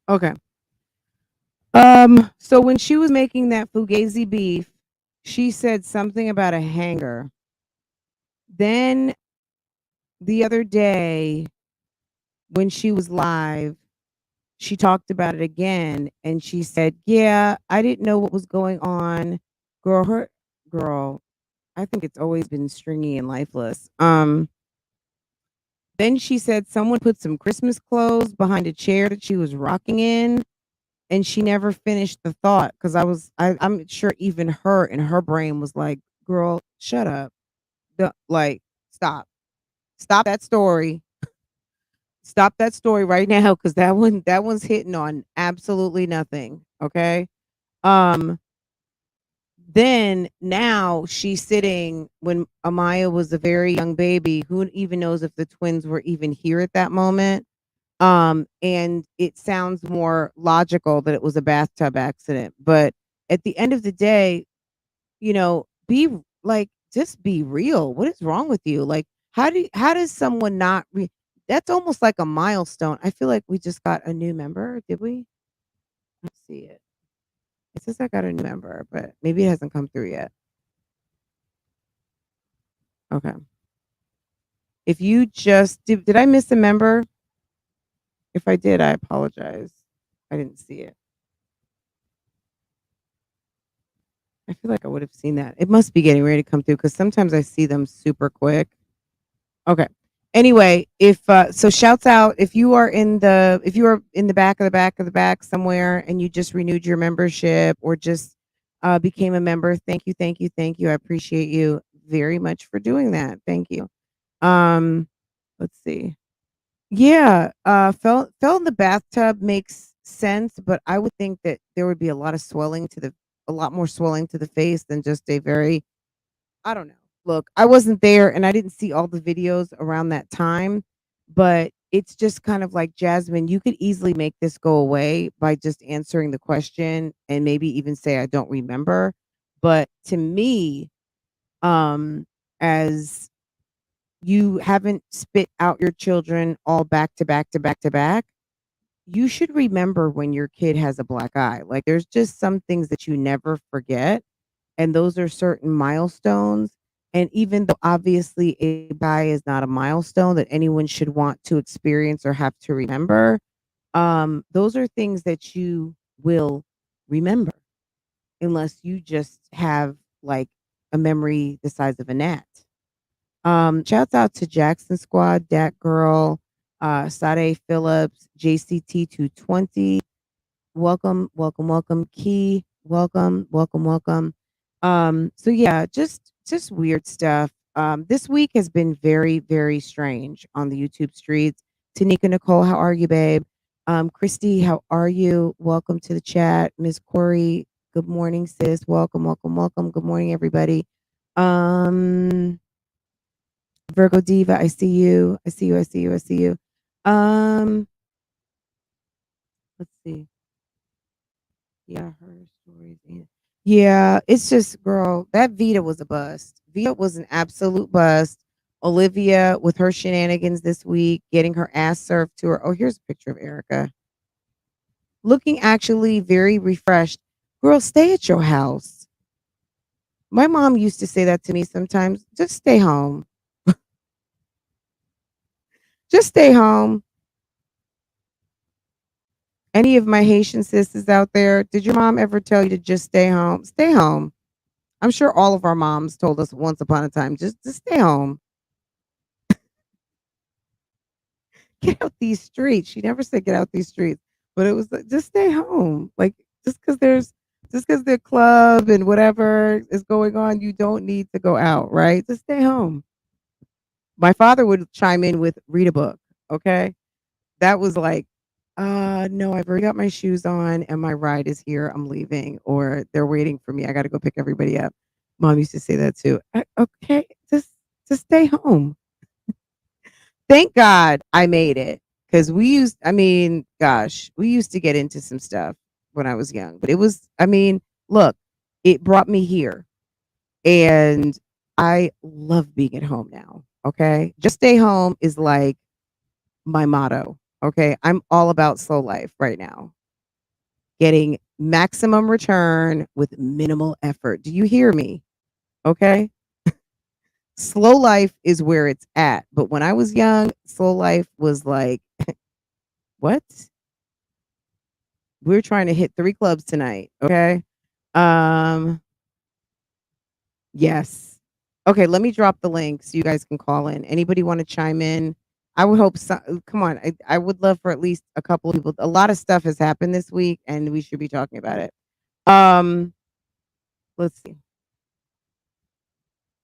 Okay. So when she was making that fugazi beef, she said something about a hanger. Then the other day when she was live, she talked about it again and she said, "Yeah, I didn't know what was going on." Girl, I think it's always been stringy and lifeless. Then she said someone put some Christmas clothes behind a chair that she was rocking in, and she never finished the thought because I'm sure even her in her brain was like, "Girl, shut up. Like, stop. Stop that story. Stop that story right now because that one's hitting on absolutely nothing." Okay. Um then now she's sitting when Amaya was a very young baby. Who even knows if the twins were even here at that moment? And it sounds more logical that it was a bathtub accident. But at the end of the day, be like, just be real. What is wrong with you? Like, how does someone not that's almost like a milestone. I feel like we just got a new member. Did we? Let's see it. It says I got a new member, but maybe it hasn't come through yet. Okay. If you just did I miss a member? If I did, I apologize. I didn't see it. I feel like I would have seen that. It must be getting ready to come through because sometimes I see them super quick. Okay. Anyway, if so shouts out if you are in the back of the back of the back somewhere and you just renewed your membership or just became a member, thank you, thank you, thank you. I appreciate you very much for doing that. Thank you. Um let's see. Yeah, fell in the bathtub makes sense, but I would think that there would be a lot more swelling to the face than just a very I don't know. Look, I wasn't there and I didn't see all the videos around that time, but it's just kind of like Jasmine, you could easily make this go away by just answering the question and maybe even say I don't remember. But to me, as you haven't spit out your children all back to back to back to back, you should remember when your kid has a black eye. Like there's just some things that you never forget and those are certain milestones. And even though obviously a guy is not a milestone that anyone should want to experience or have to remember, those are things that you will remember unless you just have like a memory the size of a gnat. Shouts out to Jackson Squad, Dat Girl, Sade Phillips, JCT 220. Welcome, welcome, welcome. Key, welcome, welcome, welcome. So yeah, just weird stuff. This week has been very, very strange on the YouTube streets. Tanika Nicole, how are you, babe? Christy, how are you? Welcome to the chat. Miss Corey, good morning, sis. Welcome, welcome, welcome. Good morning, everybody. Um, Virgo Diva, I see you. I see you. I see you. I see you. Um, let's see. Yeah, her stories. Yeah, it's just, girl, that Vita was a bust. Vita was an absolute bust. Olivia with her shenanigans this week, getting her ass served to her. Oh, here's a picture of Erica. Looking actually very refreshed. Girl, stay at your house. My mom used to say that to me sometimes. Just stay home. Just stay home. Any of my Haitian sisters out there, did your mom ever tell you to just stay home? Stay home. I'm sure all of our moms told us once upon a time, just stay home. Get out these streets. She never said get out these streets, but it was like, just stay home. Like just because the club and whatever is going on, you don't need to go out, right? Just stay home. My father would chime in with read a book. Okay. That was like, no, I've already got my shoes on and my ride is here. I'm leaving, or they're waiting for me. I got to go pick everybody up. Mom used to say that too. Okay, just stay home. Thank God I made it because gosh, we used to get into some stuff when I was young, but look, it brought me here and I love being at home now. Okay. Just stay home is like my motto. Okay. I'm all about slow life right now, getting maximum return with minimal effort. Do you hear me? Okay. Slow life is where it's at. But when I was young, slow life was like, what? We're trying to hit 3 clubs tonight, okay? Um, yes. Okay, let me drop the link so you guys can call in. Anybody want to chime in? I would hope so. Come on, I would love for at least a couple of people. A lot of stuff has happened this week, and we should be talking about it. Um, let's see.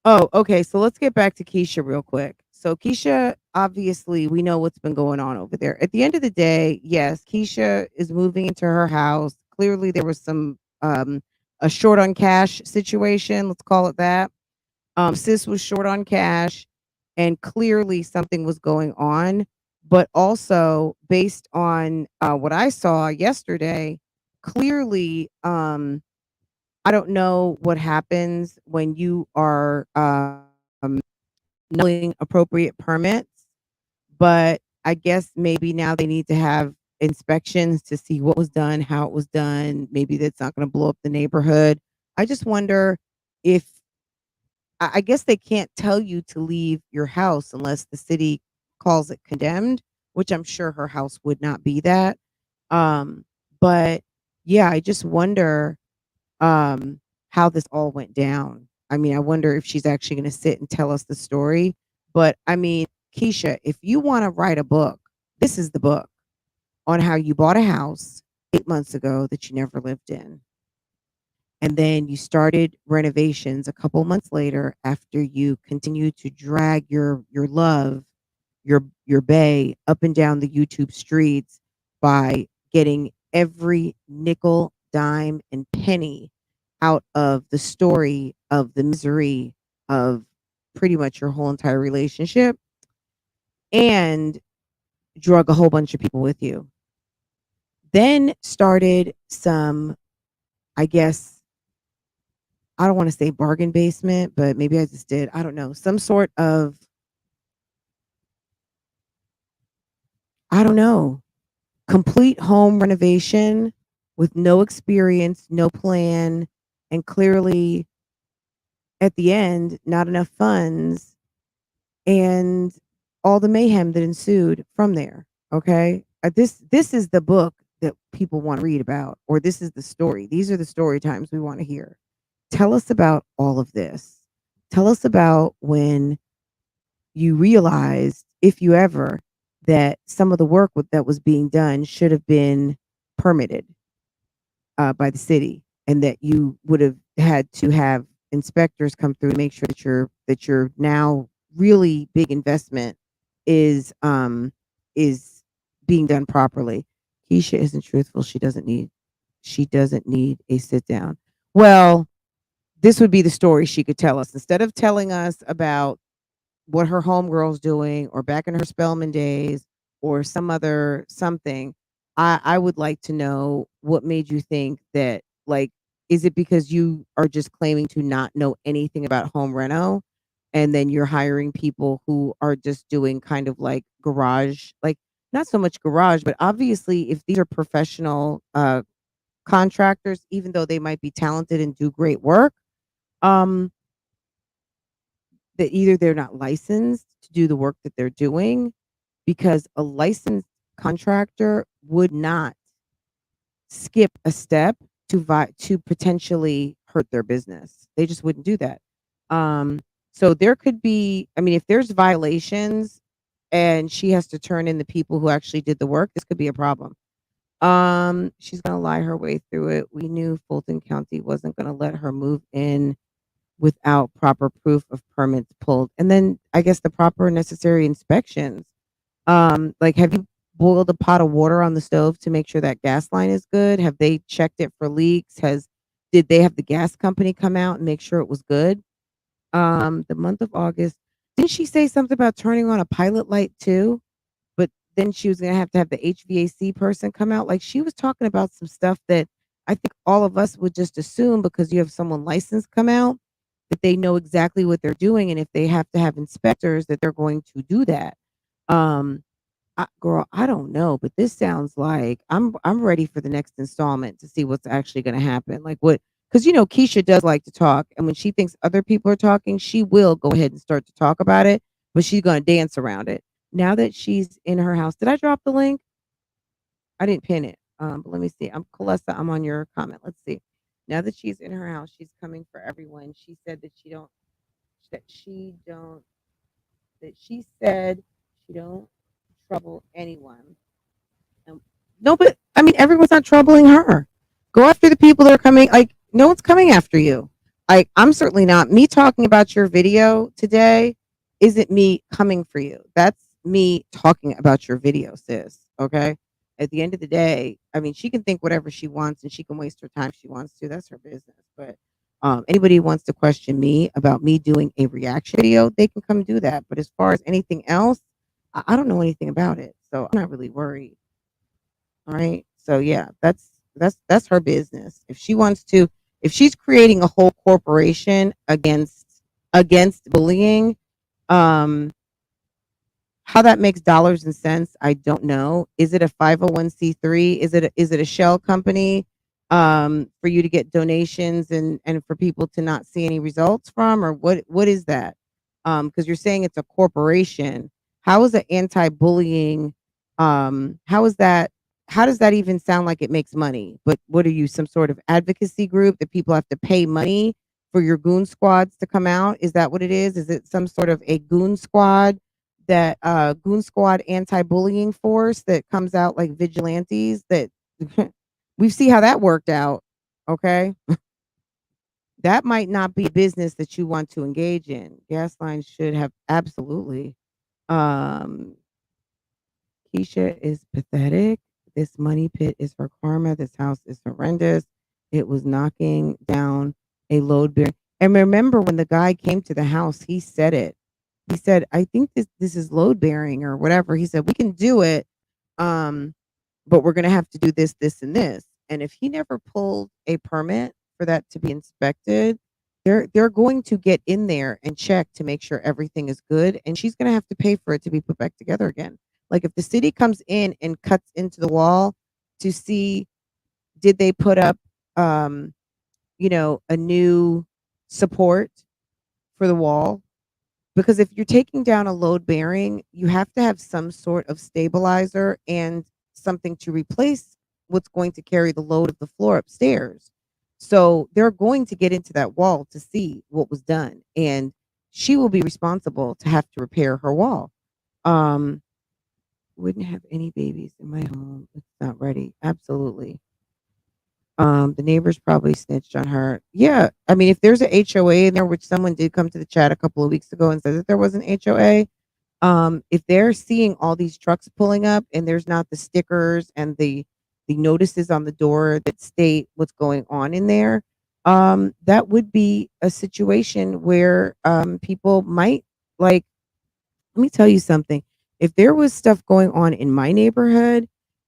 Oh, okay. So let's get back to Keisha real quick. So Keisha, obviously, we know what's been going on over there. At the end of the day, yes, Keisha is moving into her house. Clearly, there was some a short on cash situation. Let's call it that. Sis was short on cash, and clearly something was going on. But also, based on what I saw yesterday, clearly, I don't know what happens when you are knowing appropriate permits, but I guess maybe now they need to have inspections to see what was done, how it was done. Maybe that's not going to blow up the neighborhood. I just wonder if I guess they can't tell you to leave your house unless the city calls it condemned, which I'm sure her house would not be that. Um, but yeah, I just wonder how this all went down. I mean, I wonder if she's actually going to sit and tell us the story. But I mean, Keisha, if you want to write a book, this is the book on how you bought a house 8 months ago that you never lived in. And then you started renovations a couple months later after you continued to drag your love, your bae up and down the YouTube streets by getting every nickel, dime, and penny out of the story of the misery of pretty much your whole entire relationship, and drug a whole bunch of people with you. Then started some, I guess, I don't want to say bargain basement, but maybe I just did. I don't know. Some sort of, I don't know, complete home renovation with no experience, no plan, and clearly at the end, not enough funds, and all the mayhem that ensued from there. Okay. This is the book that people want to read about, or this is the story. These are the story times we want to hear. Tell us about all of this. Tell us about when you realized, if you ever, that some of the work that was being done should have been permitted by the city, and that you would have had to have inspectors come through and make sure that your now really big investment is being done properly. Keisha isn't truthful. She doesn't need a sit down. Well, this would be the story she could tell us instead of telling us about what her homegirl's doing, or back in her Spelman days, or some other something. I would like to know what made you think that, like, is it because you are just claiming to not know anything about home reno, and then you're hiring people who are just doing kind of like garage, like not so much garage, but obviously if these are professional contractors, even though they might be talented and do great work, um that either they're not licensed to do the work that they're doing, because a licensed contractor would not skip a step to potentially hurt their business. They just wouldn't do that. So there could be, I mean, if there's violations and she has to turn in the people who actually did the work, this could be a problem. She's gonna lie her way through it. We knew Fulton County wasn't gonna let her move in without proper proof of permits pulled. And then I guess the proper necessary inspections. Like, have you boiled a pot of water on the stove to make sure that gas line is good? Have they checked it for leaks? Did they have the gas company come out and make sure it was good? The month of August, didn't she say something about turning on a pilot light too? But then she was gonna have to have the HVAC person come out. Like, she was talking about some stuff that I think all of us would just assume, because you have someone licensed come out, that they know exactly what they're doing, and if they have to have inspectors, that they're going to do that. Um, girl, I don't know, but this sounds like I'm ready for the next installment to see what's actually going to happen. Like, what? Because Keisha does like to talk, and when she thinks other people are talking, she will go ahead and start to talk about it, but she's going to dance around it. Now that she's in her house, did I drop the link? I didn't pin it. But let me see. I'm Calessa. I'm on your comment. Let's see. Now that she's in her house, she's coming for everyone. She said that that she don't that she said she don't trouble anyone. And no, but I mean, everyone's not troubling her. Go after the people that are coming. Like, no one's coming after you. Like, I'm certainly not. Me talking about your video today isn't me coming for you. That's me talking about your video, sis. Okay. At the end of the day, I mean, she can think whatever she wants and she can waste her time if she wants to. That's her business. But anybody who wants to question me about me doing a reaction video, they can come do that. But as far as anything else, I don't know anything about it. So I'm not really worried. All right. So yeah, that's her business. If she's creating a whole corporation against bullying, um, how that makes dollars and cents, I don't know. Is it a 501c3? Is it a shell company? for you to get donations and for people to not see any results from, or what is that? Because you're saying it's a corporation. How is it anti-bullying? How is that? How does that even sound like it makes money? But what are you, some sort of advocacy group that people have to pay money for your goon squads to come out? Is that what it is? Is it some sort of a goon squad, that goon squad anti-bullying force that comes out like vigilantes that we see how that worked out? Okay, that might not be a business that you want to engage in. Gas lines should have, absolutely. um Keisha is pathetic. This money pit is for karma. This house is horrendous. It was knocking down a load bearing. And remember, when the guy came to the house, he said it. He said, "I think this is load bearing or whatever." He said, "We can do it, um, but we're going to have to do this, this, and this." And if he never pulled a permit for that to be inspected, they're going to get in there and check to make sure everything is good, and she's going to have to pay for it to be put back together again. Like if the city comes in and cuts into the wall to see, did they put up, um, a new support for the wall? Because if you're taking down a load bearing, you have to have some sort of stabilizer and something to replace what's going to carry the load of the floor upstairs. So they're going to get into that wall to see what was done, and she will be responsible to have to repair her wall. Um, wouldn't have any babies in my home. It's not ready. Absolutely. The neighbors probably snitched on her. Yeah, I mean, if there's a HOA in there, which someone did come to the chat a couple of weeks ago and said that there was an HOA, if they're seeing all these trucks pulling up and there's not the stickers and the notices on the door that state what's going on in there, that would be a situation where people might, like, let me tell you something. If there was stuff going on in my neighborhood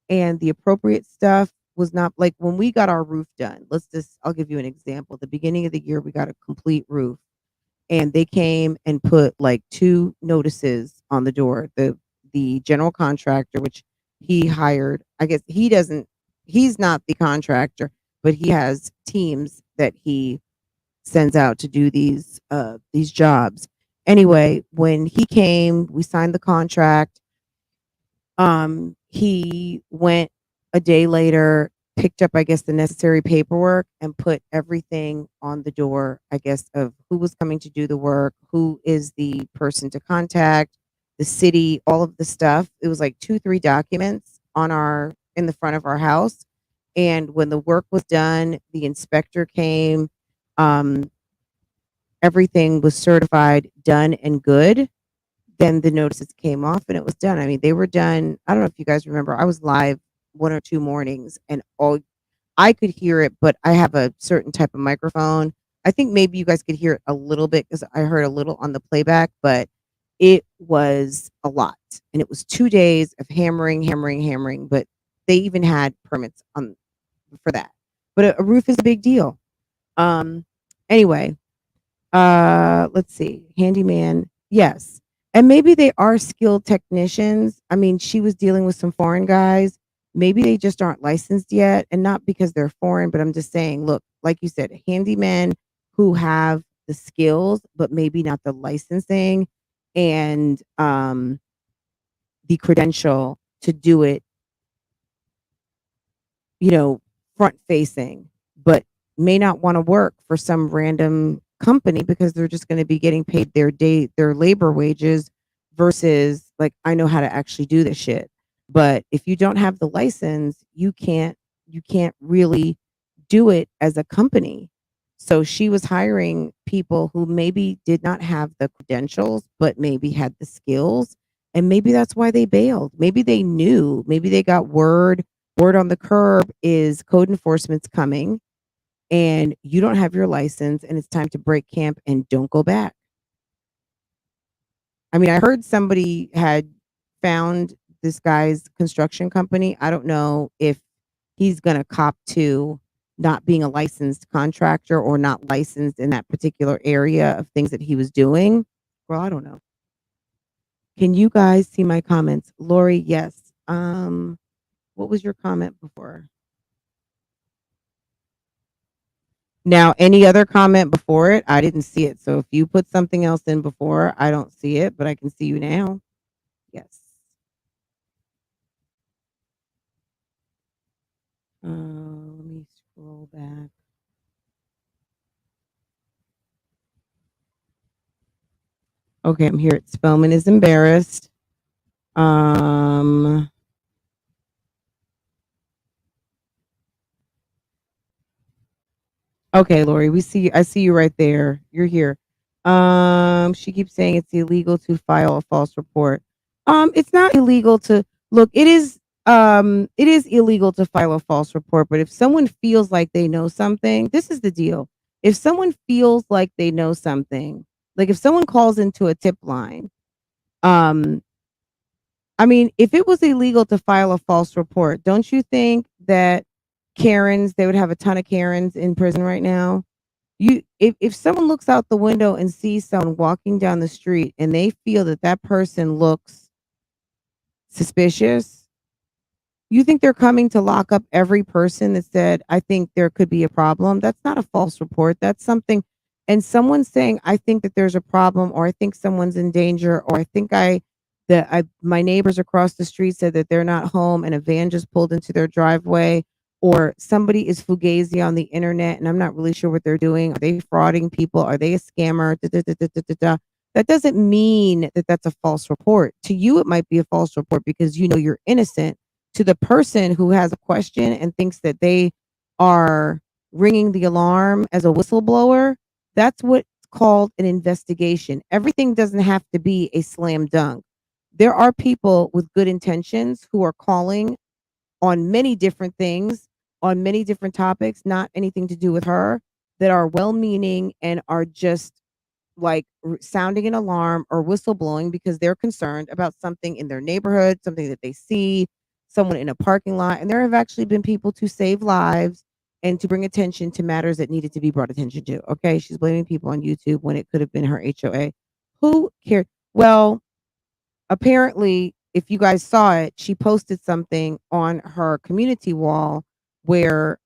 and the appropriate stuff was not, like when we got our roof done, I'll give you an example. At the beginning of the year, we got a complete roof, and they came and put like two notices on the door. The general contractor, which he hired, I guess he's not the contractor, but he has teams that he sends out to do these jobs. Anyway, when he came, we signed the contract. He went a day later, picked up, I guess, the necessary paperwork and put everything on the door, I guess, of who was coming to do the work, who is the person to contact, the city, all of the stuff. It was like 2, 3 documents in the front of our house. And when the work was done, the inspector came. Um, Everything was certified, done, and good. Then the notices came off and it was done. I mean, they were done. I don't know if you guys remember, I was live 1 or 2 mornings and all I could hear it, but I have a certain type of microphone. I think maybe you guys could hear it a little bit because I heard a little on the playback, but it was a lot. And it was 2 days of hammering, hammering, hammering. But they even had permits on for that. But a roof is a big deal. Anyway, let's see. Handyman, yes. And maybe they are skilled technicians. I mean, she was dealing with some foreign guys. Maybe they just aren't licensed yet, and not because they're foreign, but I'm just saying, look, like you said, handymen who have the skills, but maybe not the licensing and the credential to do it, you know, front facing, but may not want to work for some random company because they're just going to be getting paid their labor wages versus like, I know how to actually do this shit. But if you don't have the license, you can't really do it as a company. So she was hiring people who maybe did not have the credentials, but maybe had the skills. And maybe that's why they bailed. Maybe they knew, maybe they got word on the curb is code enforcement's coming and you don't have your license and it's time to break camp and don't go back. I mean, I heard somebody had found this guy's construction company. I don't know if he's going to cop to not being a licensed contractor or not licensed in that particular area of things that he was doing. Well, I don't know. Can you guys see my comments? Lori, yes. What was your comment before? Now, any other comment before it, I didn't see it. So if you put something else in before, I don't see it, but I can see you now. Yes. Let me scroll back. Okay, I'm here. Spellman is embarrassed. Um, Okay, Lori, we see I see you right there. You're here. She keeps saying it's illegal to file a false report. It's not illegal to look, it is illegal to file a false report, but if someone feels like they know something, this is the deal. If someone feels like they know something, like if someone calls into a tip line, um, I mean, if it was illegal to file a false report, don't you think that Karens, they would have a ton of Karens in prison right now? You if someone looks out the window and sees someone walking down the street and they feel that that person looks suspicious, you think they're coming to lock up every person that said, I think there could be a problem? That's not a false report. That's something. And someone saying, I think that there's a problem, or I think someone's in danger, or I think my neighbors across the street said that they're not home and a van just pulled into their driveway, or somebody is fugazi on the internet and I'm not really sure what they're doing. Are they frauding people? Are they a scammer? Da, da, da, da, da, da, da. That doesn't mean that that's a false report. To you, it might be a false report because you know you're innocent. To the person who has a question and thinks that they are ringing the alarm as a whistleblower, that's what's called an investigation. Everything doesn't have to be a slam dunk. There are people with good intentions who are calling on many different things, on many different topics, not anything to do with her, that are well meaning and are just like sounding an alarm or whistleblowing because they're concerned about something in their neighborhood, something that they see, someone in a parking lot. And there have actually been people to save lives and to bring attention to matters that needed to be brought attention to. Okay. She's blaming people on YouTube when it could have been her HOA. Who cared? Well, apparently, if you guys saw it, she posted something on her community wall where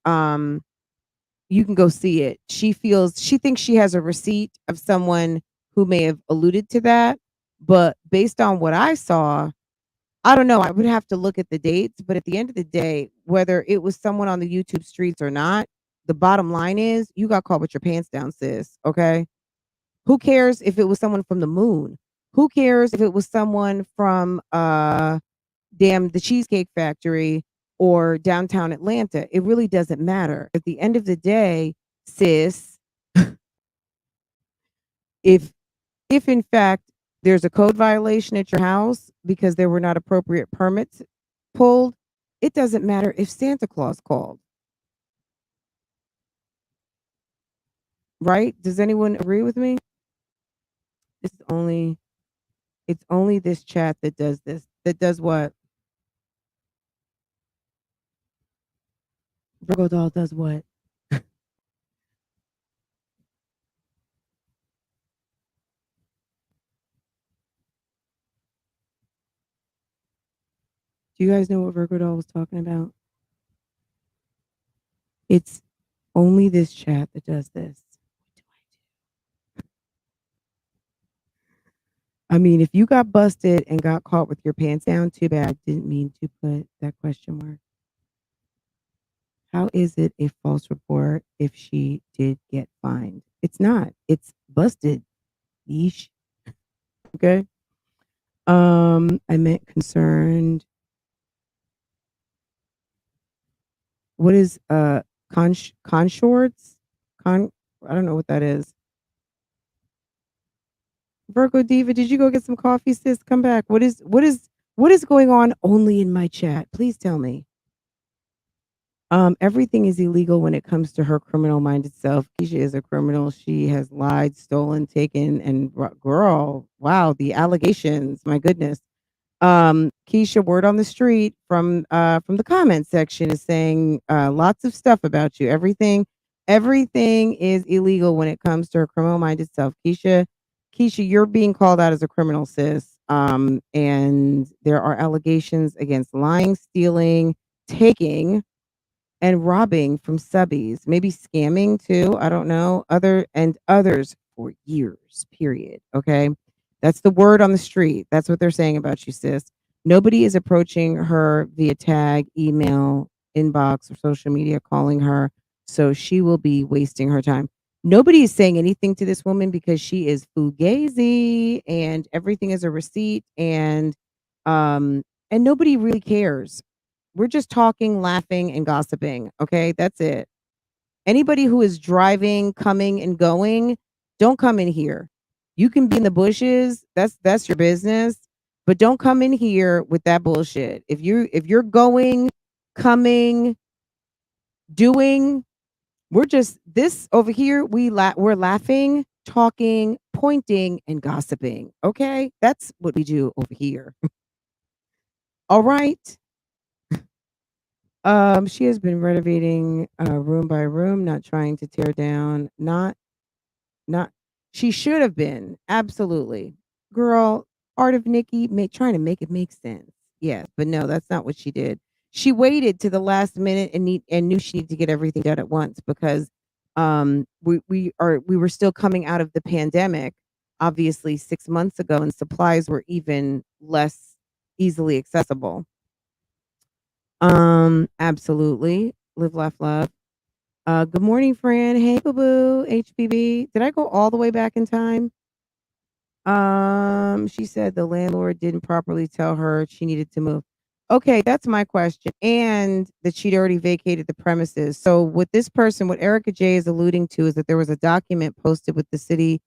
you can go see it. She thinks she has a receipt of someone who may have alluded to that, but based on what I saw, I don't know. I would have to look at the dates, but at the end of the day, whether it was someone on the YouTube streets or not, the bottom line is you got caught with your pants down, sis. Okay. Who cares if it was someone from the moon? Who cares if it was someone from damn the Cheesecake Factory or downtown Atlanta? It really doesn't matter. At the end of the day, sis, if if in fact there's a code violation at your house because there were not appropriate permits pulled, it doesn't matter if Santa Claus called. Right? Does anyone agree with me? This is only it's only this chat that does this. That does what? Virgo doll does what? Do you guys know what Virgo doll was talking about? It's only this chat that does this. I mean, if you got busted and got caught with your pants down, too bad. Didn't mean to put that question mark. How is it a false report if she did get fined? It's not. It's busted. Yeesh. Okay. I meant concerned. What is conshorts? I don't know what that is. Virgo Diva, did you go get some coffee, sis? Come back. What is going on only in my chat? Please tell me. Everything is illegal when it comes to her criminal minded self. Keisha is a criminal. She has lied, stolen, taken, and girl, wow, the allegations. My goodness. Keisha, word on the street from the comment section is saying lots of stuff about you. Everything is illegal when it comes to her criminal minded self. Keisha, you're being called out as a criminal, sis. And there are allegations against lying, stealing, taking, and robbing from subbies, maybe scamming too. I don't know. Others for years, period. Okay. That's the word on the street. That's what they're saying about you, sis. Nobody is approaching her via tag, email, inbox, or social media calling her. So she will be wasting her time. Nobody is saying anything to this woman because she is fugazi and everything is a receipt and nobody really cares. We're just talking, laughing, and gossiping. Okay, that's it. Anybody who is driving, coming, and going, don't come in here. You can be in the bushes. That's your business. But don't come in here with that bullshit. If you're going, coming, doing, we're just this over here. We're laughing, talking, pointing, and gossiping. Okay, that's what we do over here. All right. She has been renovating room by room, not trying to tear down. Not she should have been. Absolutely. Girl, Art of Nikki trying to make it make sense. Yes, but no, that's not what she did. She waited to the last minute and knew she needed to get everything done at once because we were still coming out of the pandemic, obviously 6 months ago, and supplies were even less easily accessible. Absolutely. Live, laugh, love. Good morning, Fran. Hey, boo boo. HBB. Did I go all the way back in time? She said the landlord didn't properly tell her she needed to move. Okay, that's my question. And that she'd already vacated the premises. So with this person, what Erica J is alluding to is that there was a document posted with the city,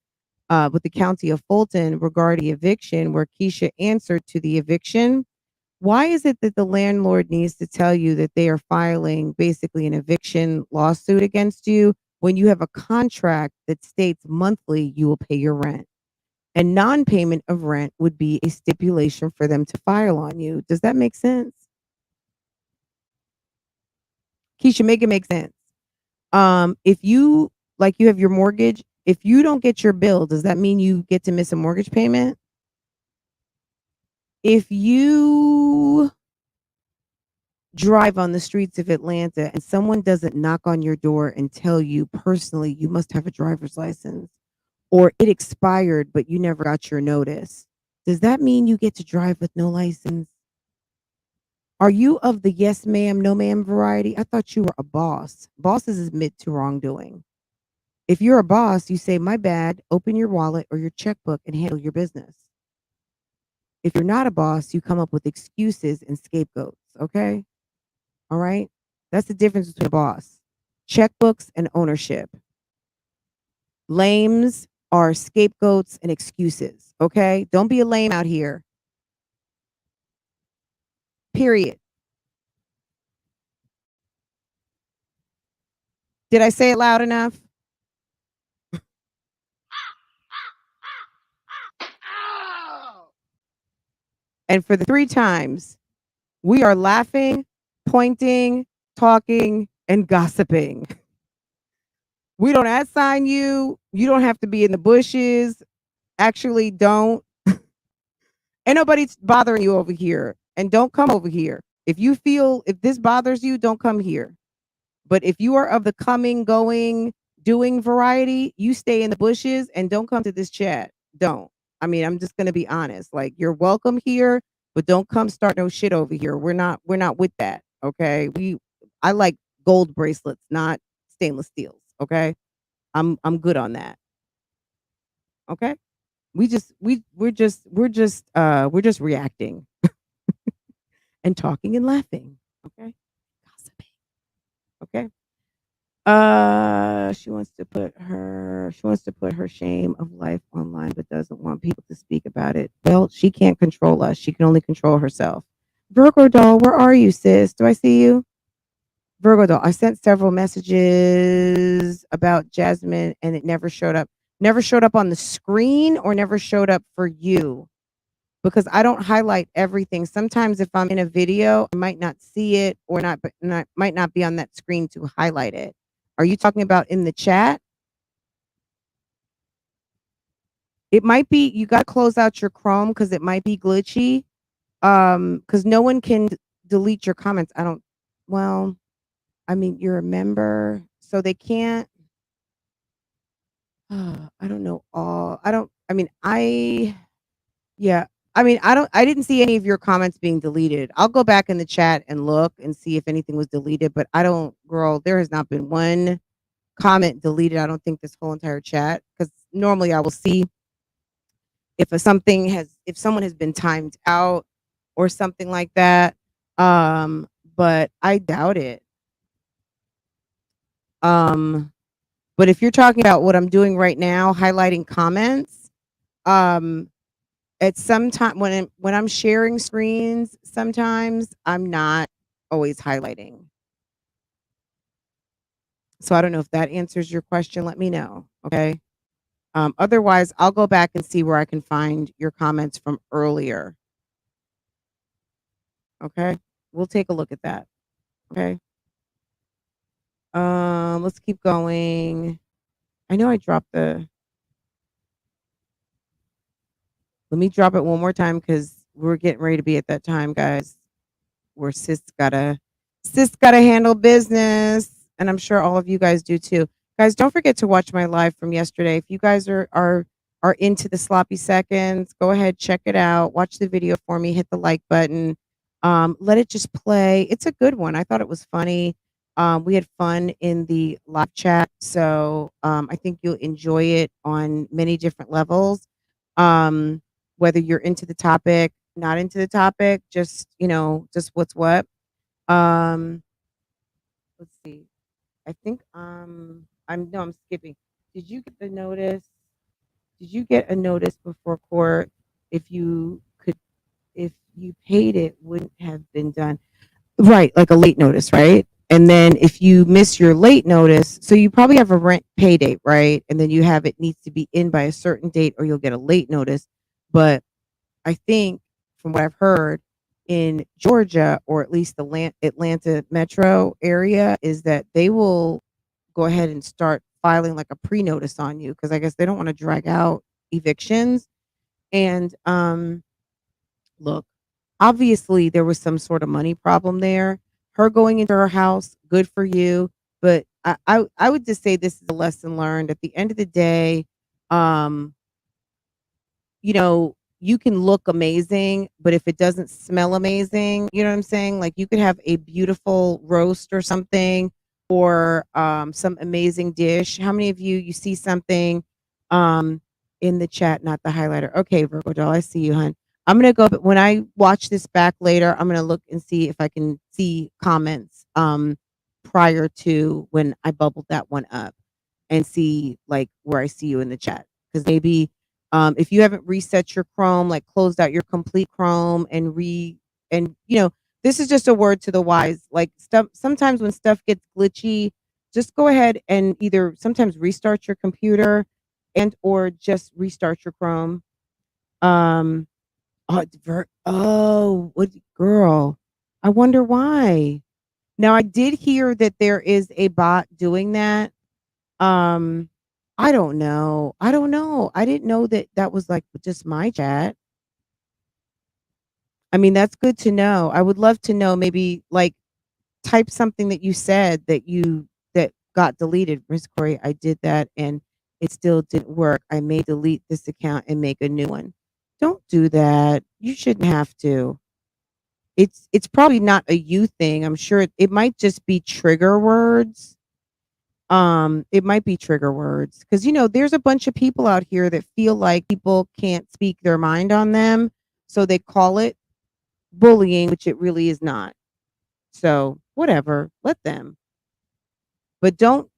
with the county of Fulton regarding eviction, where Keisha answered to the eviction. Why is it that the landlord needs to tell you that they are filing basically an eviction lawsuit against you when you have a contract that states monthly you will pay your rent? And non-payment of rent would be a stipulation for them to file on you. Does that make sense? Keisha, make it make sense. If you like you have your mortgage, if you don't get your bill, does that mean you get to miss a mortgage payment? If you drive on the streets of Atlanta and someone doesn't knock on your door and tell you personally you must have a driver's license or it expired but you never got your notice, does that mean you get to drive with no license? Are you of the yes ma'am, no ma'am variety? I thought you were a boss. Bosses admit to wrongdoing. If you're a boss, you say, my bad, open your wallet or your checkbook and handle your business. If you're not a boss, you come up with excuses and scapegoats, okay? All right. That's the difference between a boss. Checkbooks and ownership. Lames are scapegoats and excuses. Okay. Don't be a lame out here. Period. Did I say it loud enough? And for the 3 times, we are laughing, pointing, talking, and gossiping. We don't assign you. You don't have to be in the bushes. Actually, don't. Ain't nobody bothering you over here. And don't come over here. If this bothers you, don't come here. But if you are of the coming, going, doing variety, you stay in the bushes and don't come to this chat. Don't. I mean, I'm just gonna be honest. Like, you're welcome here, but don't come start no shit over here. We're not with that. Okay. I like gold bracelets, not stainless steels. Okay. I'm good on that. Okay. We're just reacting and talking and laughing. Okay. Gossiping. Okay. She wants to put her shame of life online, but doesn't want people to speak about it. Well, she can't control us. She can only control herself. Virgo doll, where are you, sis? Do I see you? Virgo doll, I sent several messages about Jasmine and it never showed up. Never showed up on the screen or never showed up for you because I don't highlight everything. Sometimes if I'm in a video, I might not see it or might not be on that screen to highlight it. Are you talking about in the chat? It might be, you got to close out your Chrome because it might be glitchy. Because no one can delete your comments. Well, I mean, you're a member, so they can't. I don't know all. I don't. I mean, yeah. I mean, I didn't see any of your comments being deleted. I'll go back in the chat and look and see if anything was deleted, but I don't, girl, there has not been one comment deleted. I don't think this whole entire chat, because normally I will see if someone has been timed out or something like that. But I doubt it. Um, but if you're talking about what I'm doing right now, highlighting comments, um, at some time when I'm sharing screens, sometimes I'm not always highlighting. So I don't know if that answers your question. Let me know. Okay. Otherwise, I'll go back and see where I can find your comments from earlier. Okay. We'll take a look at that. Okay. Let's keep going. I know I dropped the. Let me drop it one more time because we're getting ready to be at that time, guys, where sis gotta handle business, and I'm sure all of you guys do too. Guys, don't forget to watch my live from yesterday. If you guys are into the sloppy seconds, go ahead, check it out. Watch the video for me. Hit the like button. Let it just play. It's a good one. I thought it was funny. We had fun in the live chat, so I think you'll enjoy it on many different levels. Whether you're into the topic, not into the topic, just just what's what. Um, let's see. I think I'm no, I'm skipping. Did you get the notice? Did you get a notice before court if you could if you paid it wouldn't have been done? Right, like a late notice, right? And then if you miss your late notice, so you probably have a rent pay date, right? And then you have it needs to be in by a certain date or you'll get a late notice. But I think from what I've heard in Georgia, or at least the Atlanta metro area, is that they will go ahead and start filing like a pre-notice on you because I guess they don't want to drag out evictions. And look, obviously there was some sort of money problem there. Her going into her house, good for you. But I would just say this is a lesson learned. At the end of the day, um, you can look amazing, but if it doesn't smell amazing, you know what I'm saying? Like you could have a beautiful roast or something, or some amazing dish. How many of you see something um in the chat, not the highlighter? Okay, Virgo doll, I see you, hun. I'm gonna go, but when I watch this back later, I'm gonna look and see if I can see comments prior to when I bubbled that one up and see like where I see you in the chat. Because maybe if you haven't reset your Chrome, like closed out your complete Chrome and this is just a word to the wise. Like stuff sometimes when stuff gets glitchy, just go ahead and either sometimes restart your computer and or just restart your Chrome. Um what girl? I wonder why. Now I did hear that there is a bot doing that. um, I don't know. I don't know. I didn't know that that was like just my chat. I mean, that's good to know. I would love to know, maybe like type something that you said that got deleted. Miss Corey, I did that and it still didn't work. I may delete this account and make a new one. Don't do that. You shouldn't have to. It's probably not a you thing. I'm sure it might just be trigger words. It might be trigger words because there's a bunch of people out here that feel like people can't speak their mind on them, so they call it bullying, which it really is not. So whatever, let them. But don't.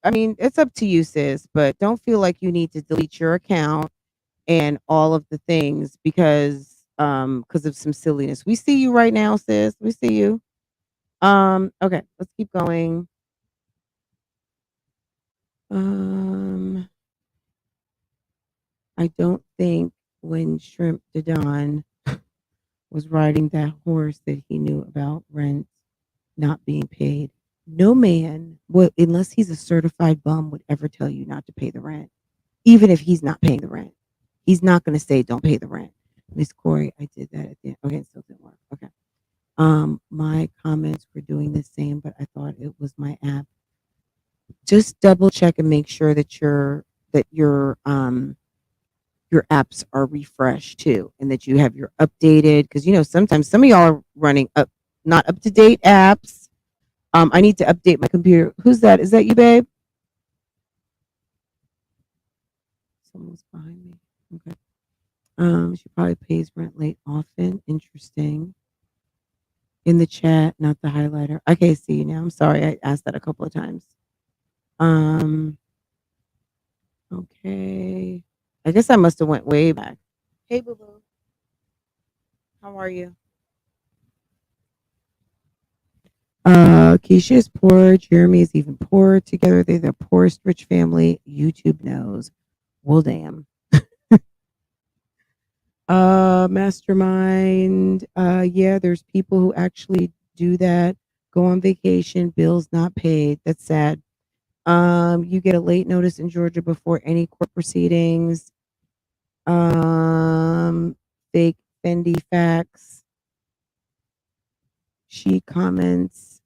I mean, it's up to you, sis, but don't feel like you need to delete your account and all of the things because of some silliness. We see you right now, sis. We see you. Okay, let's keep going. um I don't think when Shrimp Dadon was riding that horse that he knew about rent not being paid. No man would, unless he's a certified bum, would ever tell you not to pay the rent, even if he's not paying the rent. He's not going to say don't pay the rent. Miss Corey, I did that at the end. Okay, it still didn't work. Okay. My comments were doing the same, but I thought it was my app. Just double check and make sure that your apps are refreshed too, and that you have your updated, because sometimes some of y'all are running up not up to date apps. I need to update my computer. Who's that? Is that you, babe? Someone's behind me. Okay. She probably pays rent late often. Interesting. In the chat, not the highlighter. I can't see you now. I'm sorry. I asked that a couple of times. Okay. I guess I must have went way back. Hey, boo boo. How are you? Keisha is poor. Jeremy is even poorer. Together, they're the poorest rich family YouTube knows. Well, damn. Mastermind. Yeah, there's people who actually do that. Go on vacation, bills not paid. That's sad. You get a late notice in Georgia before any court proceedings. Fake Fendi facts. She comments.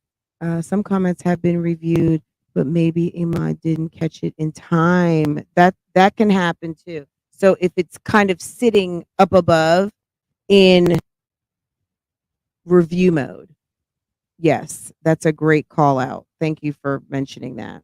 Some comments have been reviewed, but maybe Iman didn't catch it in time. That can happen too. So if it's kind of sitting up above in review mode, yes, that's a great call out. Thank you for mentioning that.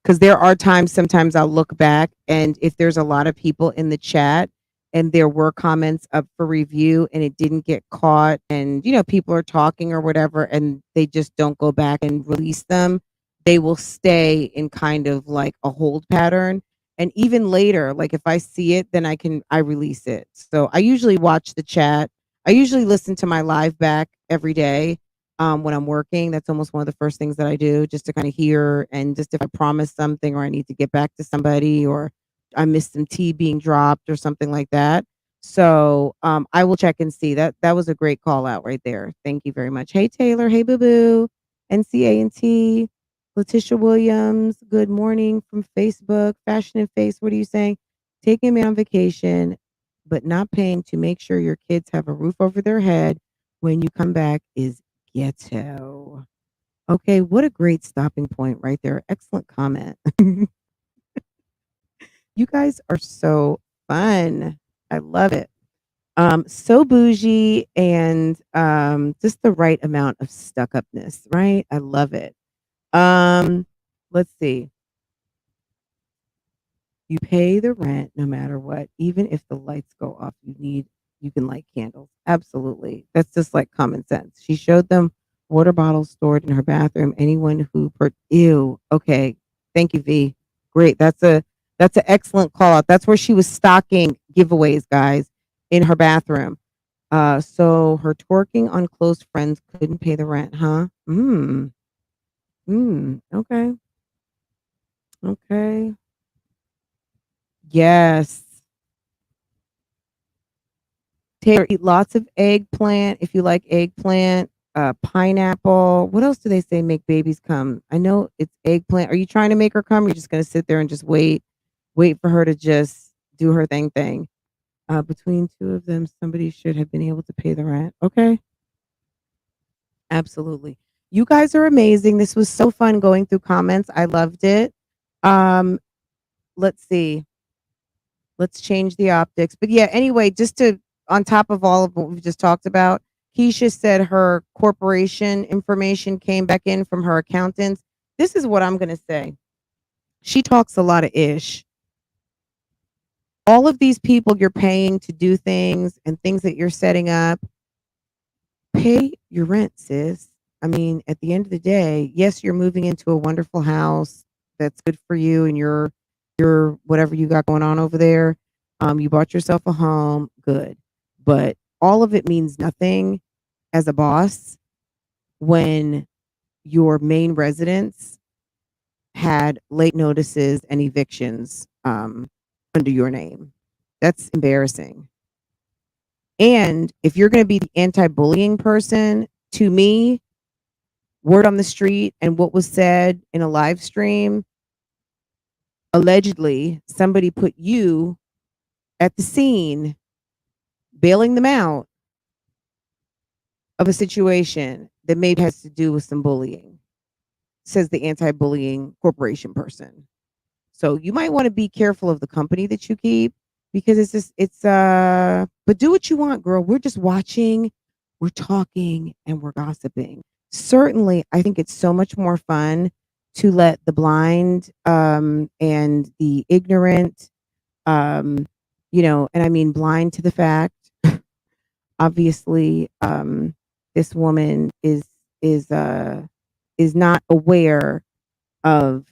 Because there are times, sometimes I'll look back, and if there's a lot of people in the chat and there were comments up for review and it didn't get caught, and people are talking or whatever, and they just don't go back and release them, they will stay in kind of like a hold pattern. And even later, like if I see it, then I release it. So I usually watch the chat. I usually listen to my live back every day when I'm working. That's almost one of the first things that I do, just to kind of hear, and just if I promise something or I need to get back to somebody, or I missed some tea being dropped or something like that. So I will check and see. That was a great call out right there. Thank you very much. Hey Taylor, hey Boo Boo, NCA&T, Letitia Williams, good morning from Facebook. Fashion and Face, what are you saying? Taking me on vacation, but not paying to make sure your kids have a roof over their head when you come back is ghetto. Okay, what a great stopping point right there. Excellent comment. You guys are so fun. I love it. So bougie, and just the right amount of stuck upness, right? I love it. Let's see. You pay the rent no matter what, even if the lights go off. You can light candles. Absolutely. That's just like common sense. She showed them water bottles stored in her bathroom. Anyone who ew. Okay. Thank you, V. Great. That's an excellent call out. That's where she was stocking giveaways, guys, in her bathroom. So her twerking on close friends couldn't pay the rent, huh? Okay. Okay. Yes. Taylor, eat lots of eggplant if you like eggplant, pineapple. What else do they say make babies come? I know it's eggplant. Are you trying to make her come? You're just gonna sit there and just wait for her to just do her thing. Between two of them, somebody should have been able to pay the rent. Okay. Absolutely. You guys are amazing. This was so fun going through comments. I loved it. Let's see. Let's change the optics. But yeah, anyway, just to on top of all of what we've just talked about, Keisha said her corporation information came back in from her accountants. This is what I'm going to say. She talks a lot of ish. All of these people you're paying to do things and things that you're setting up, pay your rent, sis. I mean, at the end of the day, yes, you're moving into a wonderful house that's good for you and your whatever you got going on over there. You bought yourself a home, good. But all of it means nothing as a boss when your main residence had late notices and evictions under your name. That's embarrassing. And if you're going to be the anti-bullying person, to me, word on the street and what was said in a live stream, allegedly somebody put you at the scene bailing them out of a situation that maybe has to do with some bullying, says the anti-bullying corporation person. So you might want to be careful of the company that you keep, because but do what you want, girl. We're just watching, we're talking, and we're gossiping. Certainly, I think it's so much more fun to let the blind and the ignorant, and I mean blind to the fact. Obviously, this woman is not aware of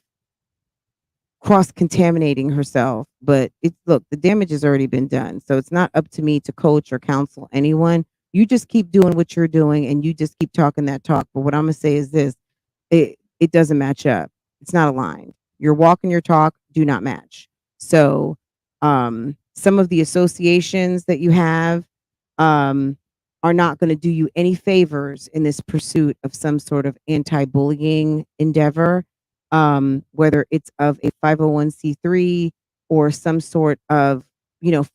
cross-contaminating herself, but look, the damage has already been done, so it's not up to me to coach or counsel anyone. You just keep doing what you're doing, and you just keep talking that talk. But what I'm gonna say is this: it doesn't match up. It's not aligned. Your walk and your talk do not match. So some of the associations that you have are not going to do you any favors in this pursuit of some sort of anti-bullying endeavor, whether it's of a 501c3 or some sort of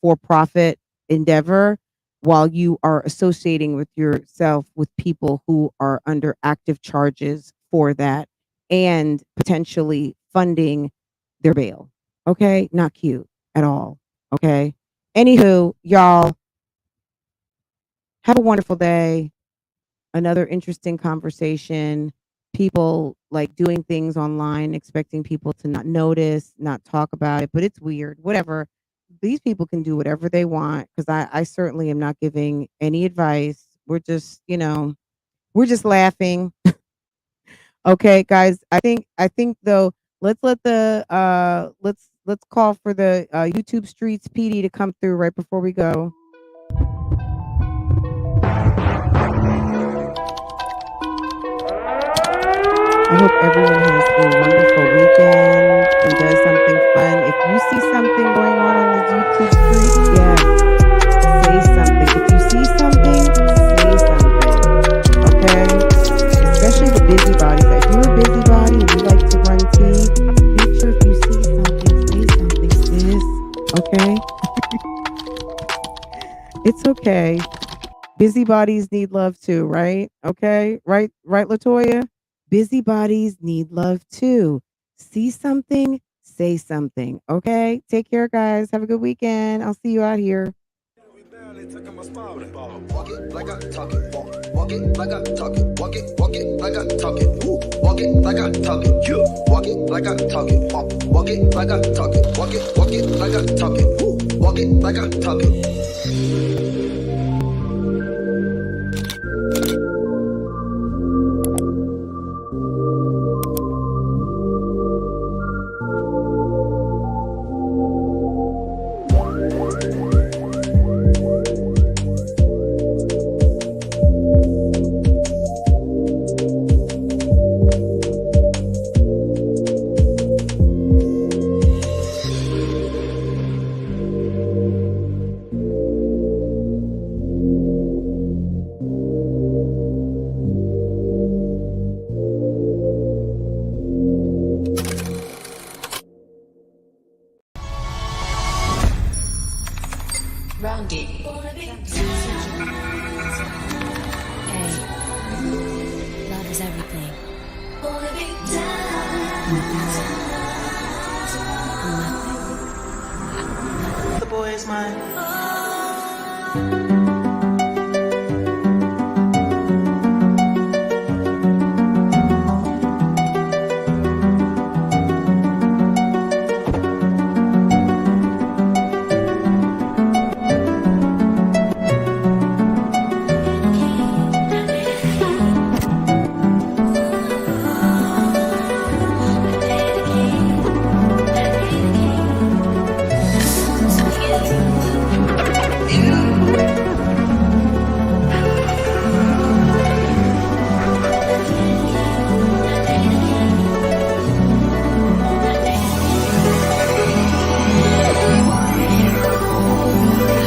for-profit endeavor, while you are associating with yourself with people who are under active charges for that and potentially funding their bail. Okay, not cute at all. Okay, anywho, y'all, have a wonderful day. Another interesting conversation. People like doing things online, expecting people to not notice, not talk about it, but it's weird. Whatever. These people can do whatever they want, because I certainly am not giving any advice. We're just, we're just laughing. Okay, guys. I think though, let's let the let's call for the YouTube Streets PD to come through right before we go. I hope everyone has a wonderful weekend and does something fun. If you see something going on the YouTube streets, yes, say something. If you see something, say something. Okay? Especially the busybodies. If you're a busybody and you like to run tea, make sure if you see something, say something, sis. Okay? It's okay. Busybodies need love too, right? Okay? Right, Latoya? Busybodies need love too. See something, say something. Okay? Take care, guys. Have a good weekend. I'll see you out here. Walk it like I talk it. Walk it like I talk it. Walk it like I talk it. Walk it like I talk it. You walk it like I talk it. Walk it like I talk it. Walk it like I talk it. Walk it like I talk it. Hey, love is everything. The boy is mine.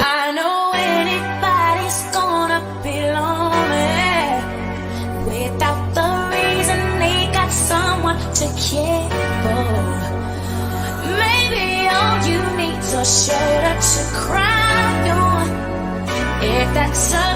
I know anybody's gonna be lonely without the reason they got someone to care for. Maybe all you need's a shoulder to cry on. If that's so